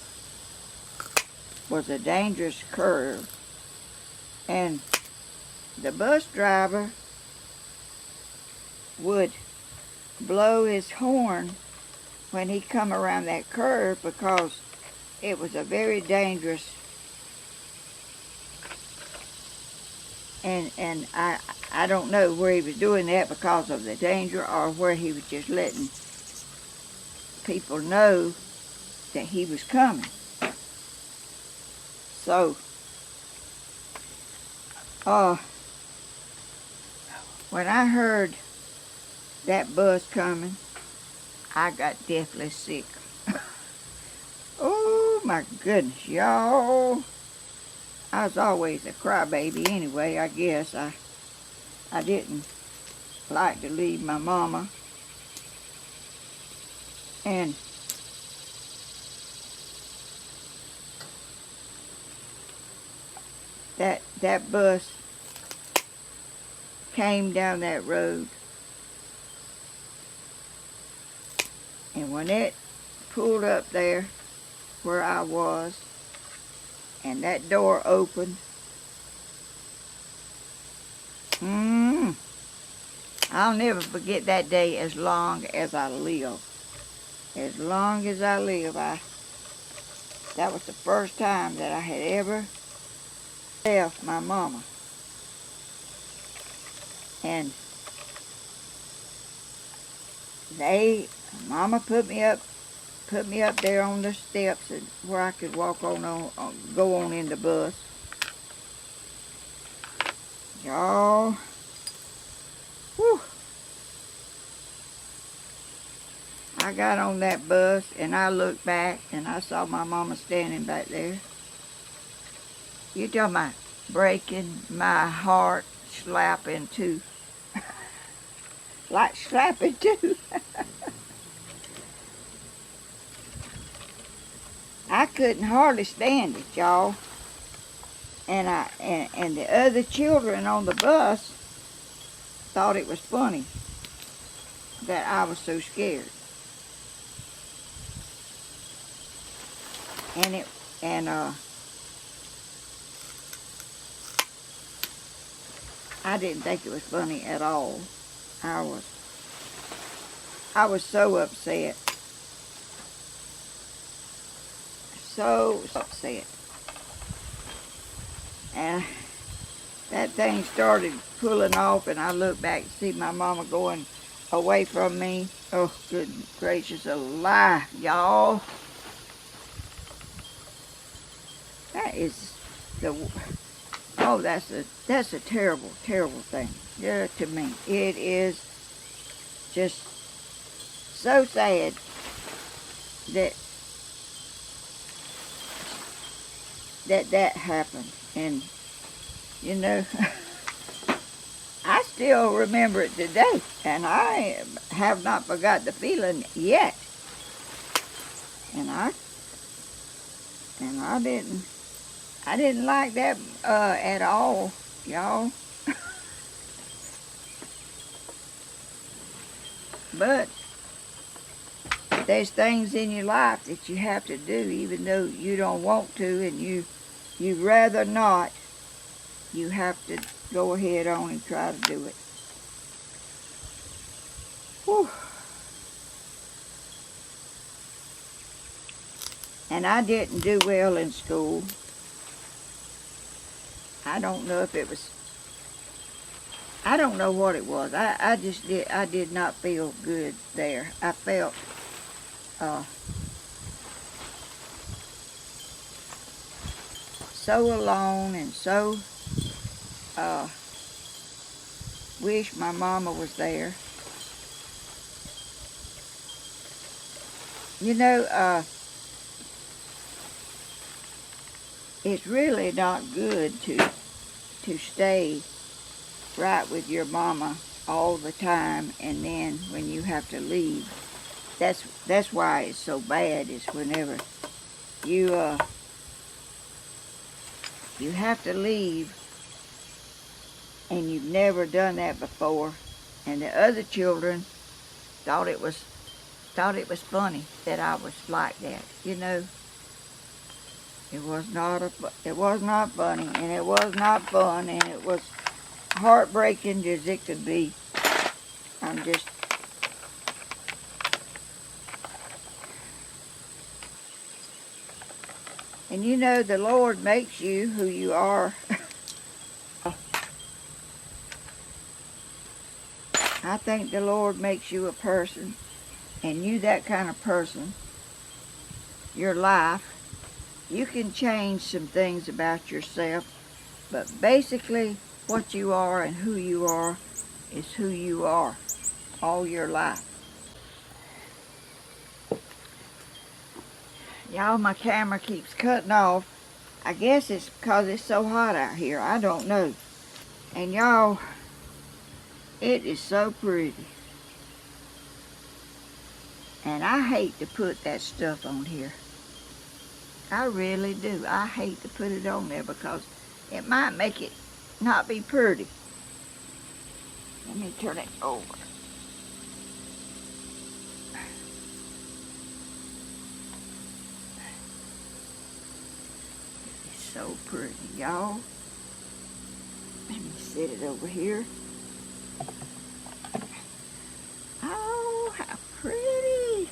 was a dangerous curve, and the bus driver would blow his horn when he come around that curve because it was a very dangerous, and I don't know where he was doing that because of the danger or where he was just letting people know that he was coming. So, when I heard that bus coming, I got deathly sick. Oh my goodness, y'all. I was always a crybaby anyway, I guess. I didn't like to leave my mama. And that bus came down that road, and when it pulled up there where I was, and that door opened, Mm. I'll never forget that day as long as I live. As long as I live, that was the first time that I had ever left my mama. And Mama put me up there on the steps where I could walk go on in the bus. Y'all, whew. I got on that bus and I looked back and I saw my mama standing back there. You talking about breaking my heart, slapping too. Like slapping too. I couldn't hardly stand it, y'all. And the other children on the bus thought it was funny that I was so scared. And I didn't think it was funny at all. I was so upset. So upset. And that thing started pulling off, and I looked back to see my mama going away from me. Oh, good gracious alive, y'all. That is that's a terrible, terrible thing. Yeah, to me. It is just so sad that happened. And you know, I still remember it today, and I have not forgot the feeling yet. And I didn't like that at all, y'all. But there's things in your life that you have to do, even though you don't want to, and you'd rather not. You have to go ahead on and try to do it. Whew. And I didn't do well in school. I don't know what it was. I did not feel good there. I felt so alone and so wish my mama was there. You know, it's really not good to stay right with your mama all the time, and then when you have to leave, that's why it's so bad. Is whenever you have to leave, and you've never done that before, and the other children thought it was funny that I was like that. You know, it was not funny, and it was not fun, and it was heartbreaking as it could be. And you know, the Lord makes you who you are. I think the Lord makes you a person, and you that kind of person, your life, you can change some things about yourself, but basically what you are and who you are is who you are all your life. Y'all, my camera keeps cutting off. I guess it's because it's so hot out here. I don't know. And y'all, it is so pretty. And I hate to put that stuff on here. I really do. I hate to put it on there because it might make it not be pretty. Let me turn it over. It's so pretty, y'all. Let me set it over here. Oh, how pretty.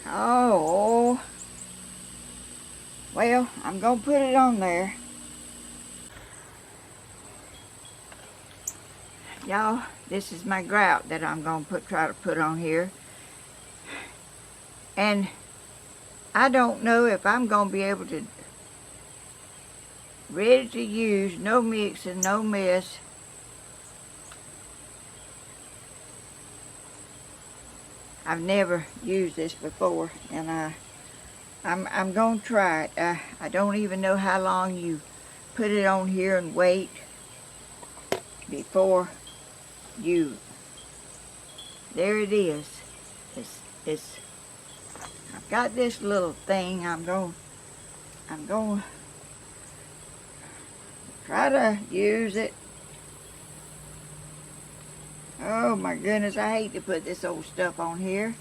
Oh, well, I'm going to put it on there. Y'all, this is my grout that I'm going to try to put on here. And I don't know if I'm going to be able to, ready to use, no mixing, no mess. I've never used this before, and I'm going to try it. I don't even know how long you put it on here and wait before you. There it is. I've got this little thing. I'm going to try to use it. Oh my goodness, I hate to put this old stuff on here.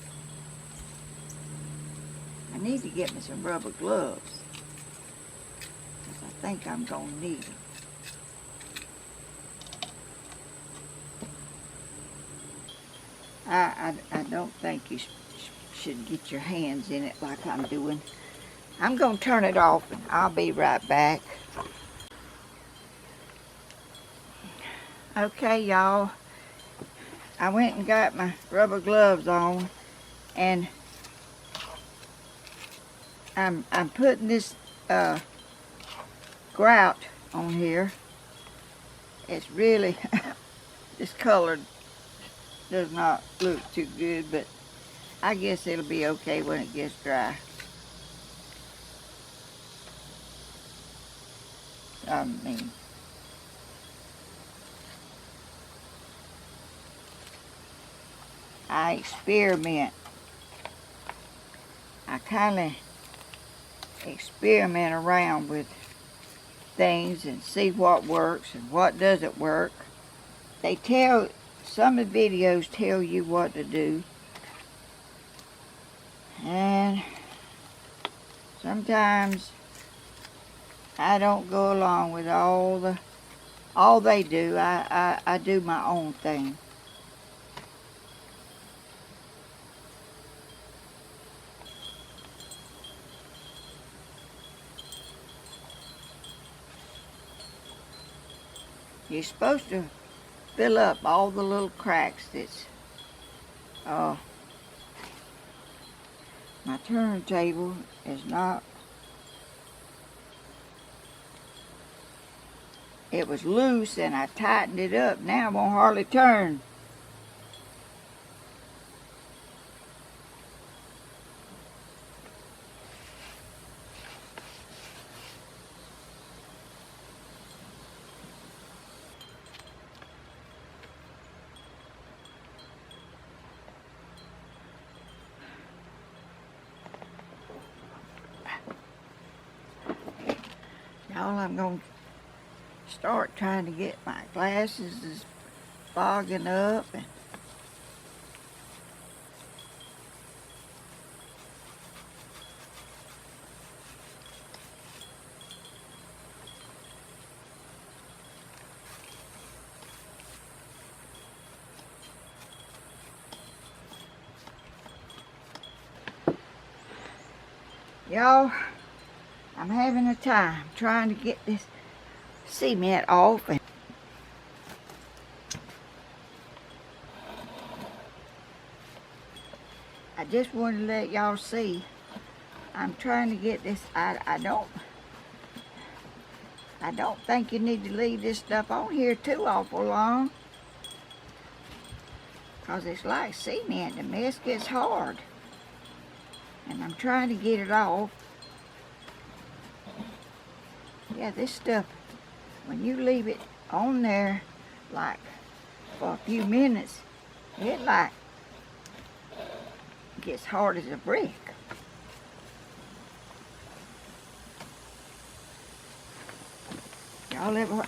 I need to get me some rubber gloves, because I think I'm going to need them. I don't think you should get your hands in it like I'm doing. I'm going to turn it off and I'll be right back. Okay, y'all. I went and got my rubber gloves on, and I'm putting this grout on here. It's really, this color does not look too good, but I guess it'll be okay when it gets dry. I experiment. I kind of experiment around with things and see what works and what doesn't work. Some of the videos tell you what to do, and sometimes I don't go along with all they do. I do my own thing. You're supposed to fill up all the little cracks that's, my turntable is not, it was loose and I tightened it up. Now it won't hardly turn. Y'all, I'm going to start trying to get my glasses is fogging up. And y'all, I'm having a time trying to get this cement off. And I just wanted to let y'all see, I'm trying to get this. I don't think you need to leave this stuff on here too awful long, because it's like cement. The mess gets hard, and I'm trying to get it off. Yeah, this stuff, when you leave it on there like for a few minutes, it like gets hard as a brick. Y'all ever,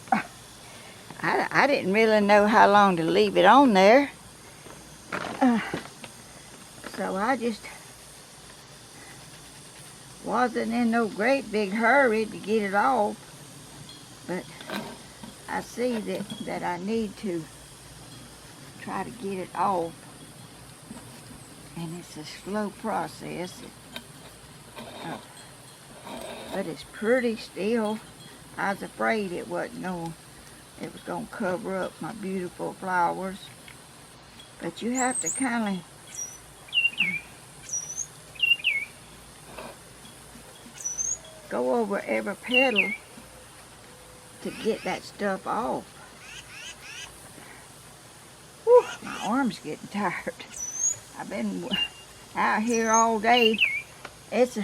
I didn't really know how long to leave it on there. So I just wasn't in no great big hurry to get it off, but I see that I need to try to get it off, and it's a slow process, but it's pretty still. I was afraid it was going to cover up my beautiful flowers, but you have to kind of go over every petal to get that stuff off. Whew, my arm's getting tired. I've been out here all day. It's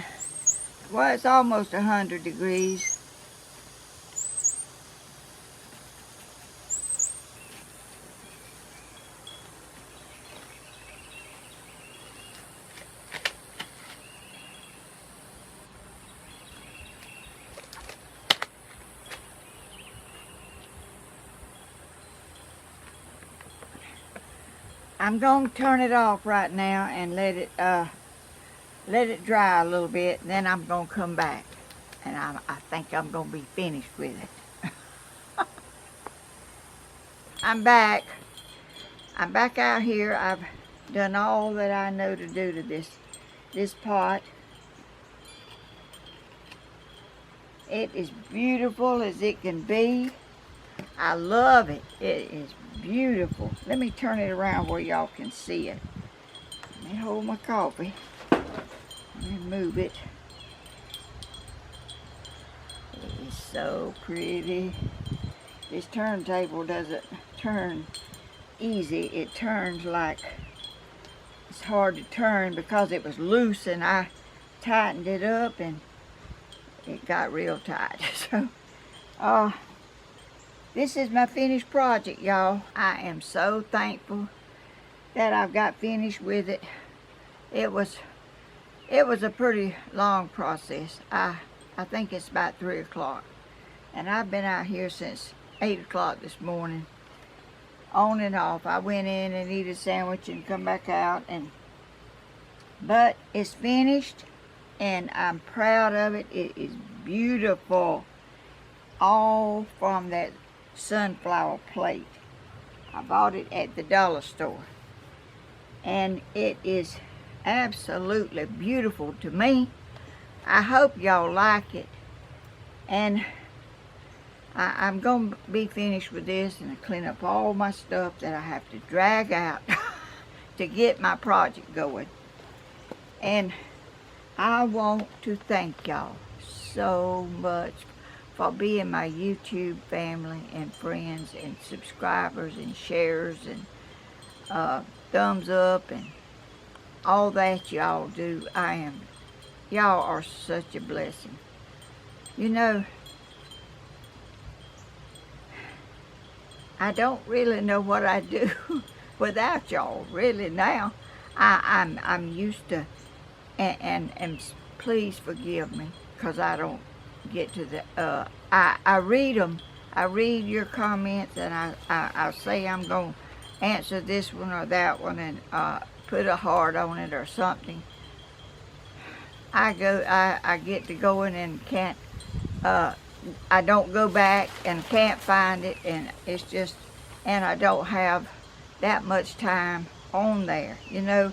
almost 100 degrees. I'm going to turn it off right now and let it dry a little bit, and then I'm going to come back, and I think I'm going to be finished with it. I'm back out here. I've done all that I know to do to this pot. It is beautiful as it can be. I love it. It is beautiful. Let me turn it around where y'all can see it. Let me hold my coffee. Let me move it. It is so pretty. This turntable doesn't turn easy. It turns like it's hard to turn because it was loose, and I tightened it up and it got real tight. So, this is my finished project, y'all. I am so thankful that I've got finished with it. It was a pretty long process. I think it's about 3 o'clock. And I've been out here since 8 o'clock this morning, on and off. I went in and eat a sandwich and come back out. But it's finished, and I'm proud of it. It is beautiful. All from that sunflower plate. I bought it at the dollar store, and it is absolutely beautiful to me. I hope y'all like it, and I'm going to be finished with this and clean up all my stuff that I have to drag out to get my project going. And I want to thank y'all so much for being my YouTube family and friends and subscribers and shares and thumbs up and all that y'all do. Y'all are such a blessing. You know, I don't really know what I'd do without y'all, really, now. I'm used to, and please forgive me, because I don't get to the, I read them. I read your comments, and I say I'm going to answer this one or that one, and put a heart on it or something. I get to going and can't, I don't go back and can't find it, and it's just, and I don't have that much time on there. You know,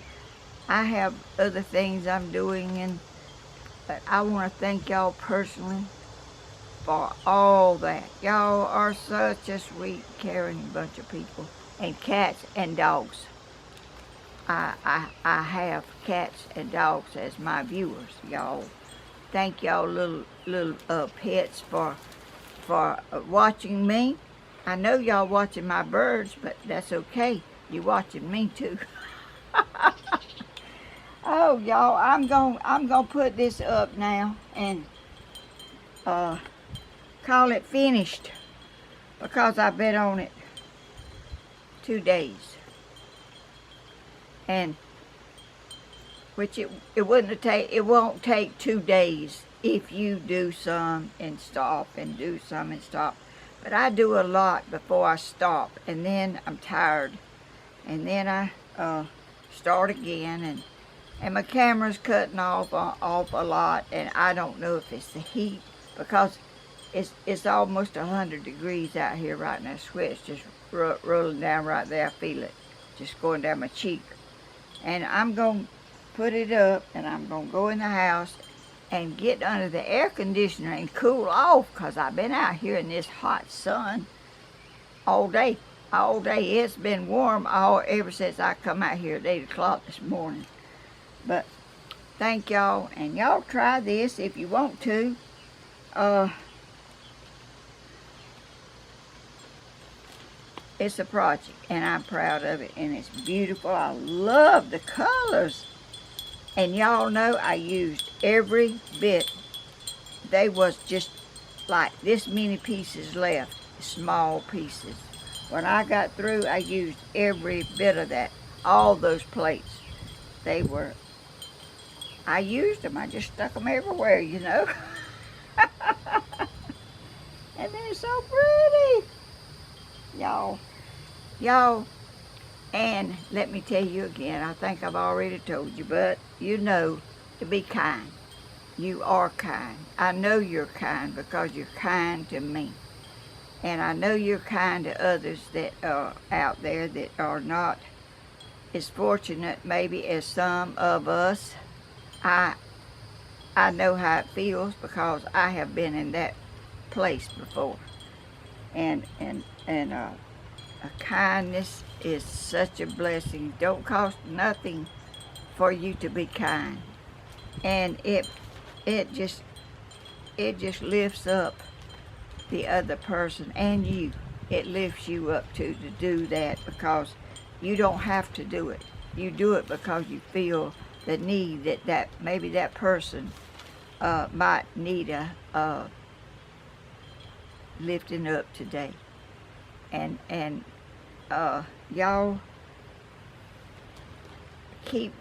I have other things I'm doing, but I want to thank y'all personally for all that. Y'all are such a sweet, caring bunch of people. And cats and dogs. I have cats and dogs as my viewers, y'all. Thank y'all little pets for watching me. I know y'all watching my birds, but that's okay. You watching me too. Oh, y'all, I'm gonna put this up now and call it finished, because I've been on it 2 days, and which it won't take 2 days if you do some and stop and do some and stop. But I do a lot before I stop, and then I'm tired, and then I start again, And my camera's cutting off a lot, and I don't know if it's the heat, because it's almost 100 degrees out here right now. Sweat's just rolling down right there. I feel it just going down my cheek. And I'm going to put it up, and I'm going to go in the house and get under the air conditioner and cool off, because I've been out here in this hot sun all day. All day. It's been warm ever since I come out here at 8 o'clock this morning. But thank y'all, and y'all try this if you want to. It's a project, and I'm proud of it, and it's beautiful. I love the colors. And y'all know I used every bit. They was just like this many pieces left, small pieces. When I got through, I used every bit of that, all those plates. I used them. I just stuck them everywhere, you know. And they're so pretty. Y'all, and let me tell you again, I think I've already told you, but you know to be kind. You are kind. I know you're kind because you're kind to me. And I know you're kind to others that are out there that are not as fortunate maybe as some of us. I know how it feels because I have been in that place before. And a kindness is such a blessing. Don't cost nothing for you to be kind. And it just lifts up the other person and you. It lifts you up to do that, because you don't have to do it. You do it because you feel the need that maybe that person might need a lifting up today. And y'all keep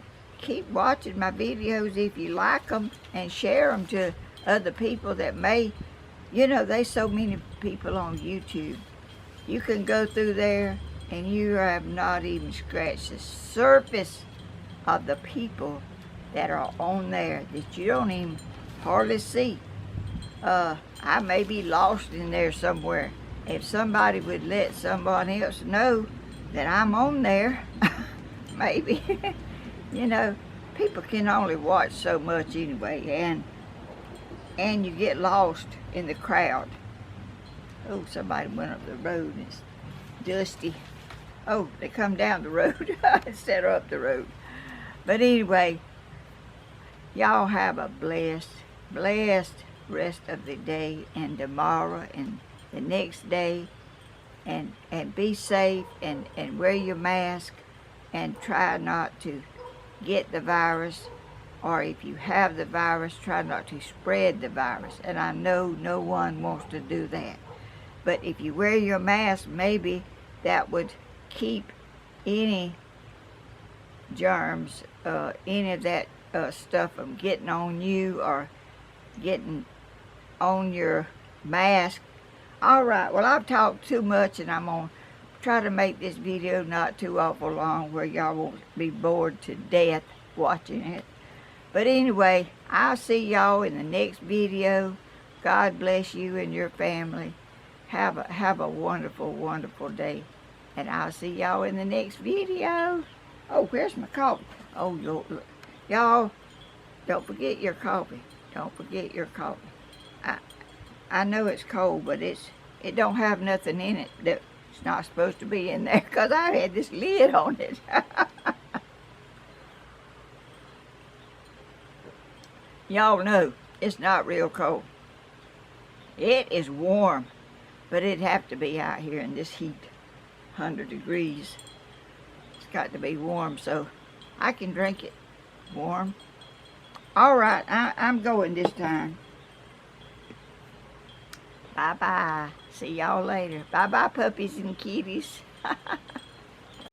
watching my videos if you like them, and share them to other people that may, you know, there's so many people on YouTube. You can go through there and you have not even scratched the surface of the people that are on there that you don't even hardly see. I may be lost in there somewhere. If somebody would let somebody else know that I'm on there, maybe, you know, people can only watch so much anyway, and you get lost in the crowd. Oh, somebody went up the road and it's dusty. Oh, they come down the road instead of up the road. But anyway, y'all have a blessed rest of the day and tomorrow and the next day, and be safe and wear your mask and try not to get the virus, or if you have the virus, try not to spread the virus. And I know no one wants to do that. But if you wear your mask, maybe that would keep any germs, any of that stuff from getting on you or getting on your mask. All right, well, I've talked too much, and I'm going to try to make this video not too awful long where y'all won't be bored to death watching it. But anyway, I'll see y'all in the next video. God bless you and your family. Have a wonderful, wonderful day. And I'll see y'all in the next video. Oh, where's my coffee? Oh, y'all, don't forget your coffee. Don't forget your coffee. I know it's cold, but it don't have nothing in it that's not supposed to be in there, because I had this lid on it. Y'all know it's not real cold. It is warm, but it'd have to be out here in this heat, 100 degrees. It's got to be warm so I can drink it warm. All right, I'm going this time. Bye-bye. See y'all later. Bye-bye, puppies and kitties.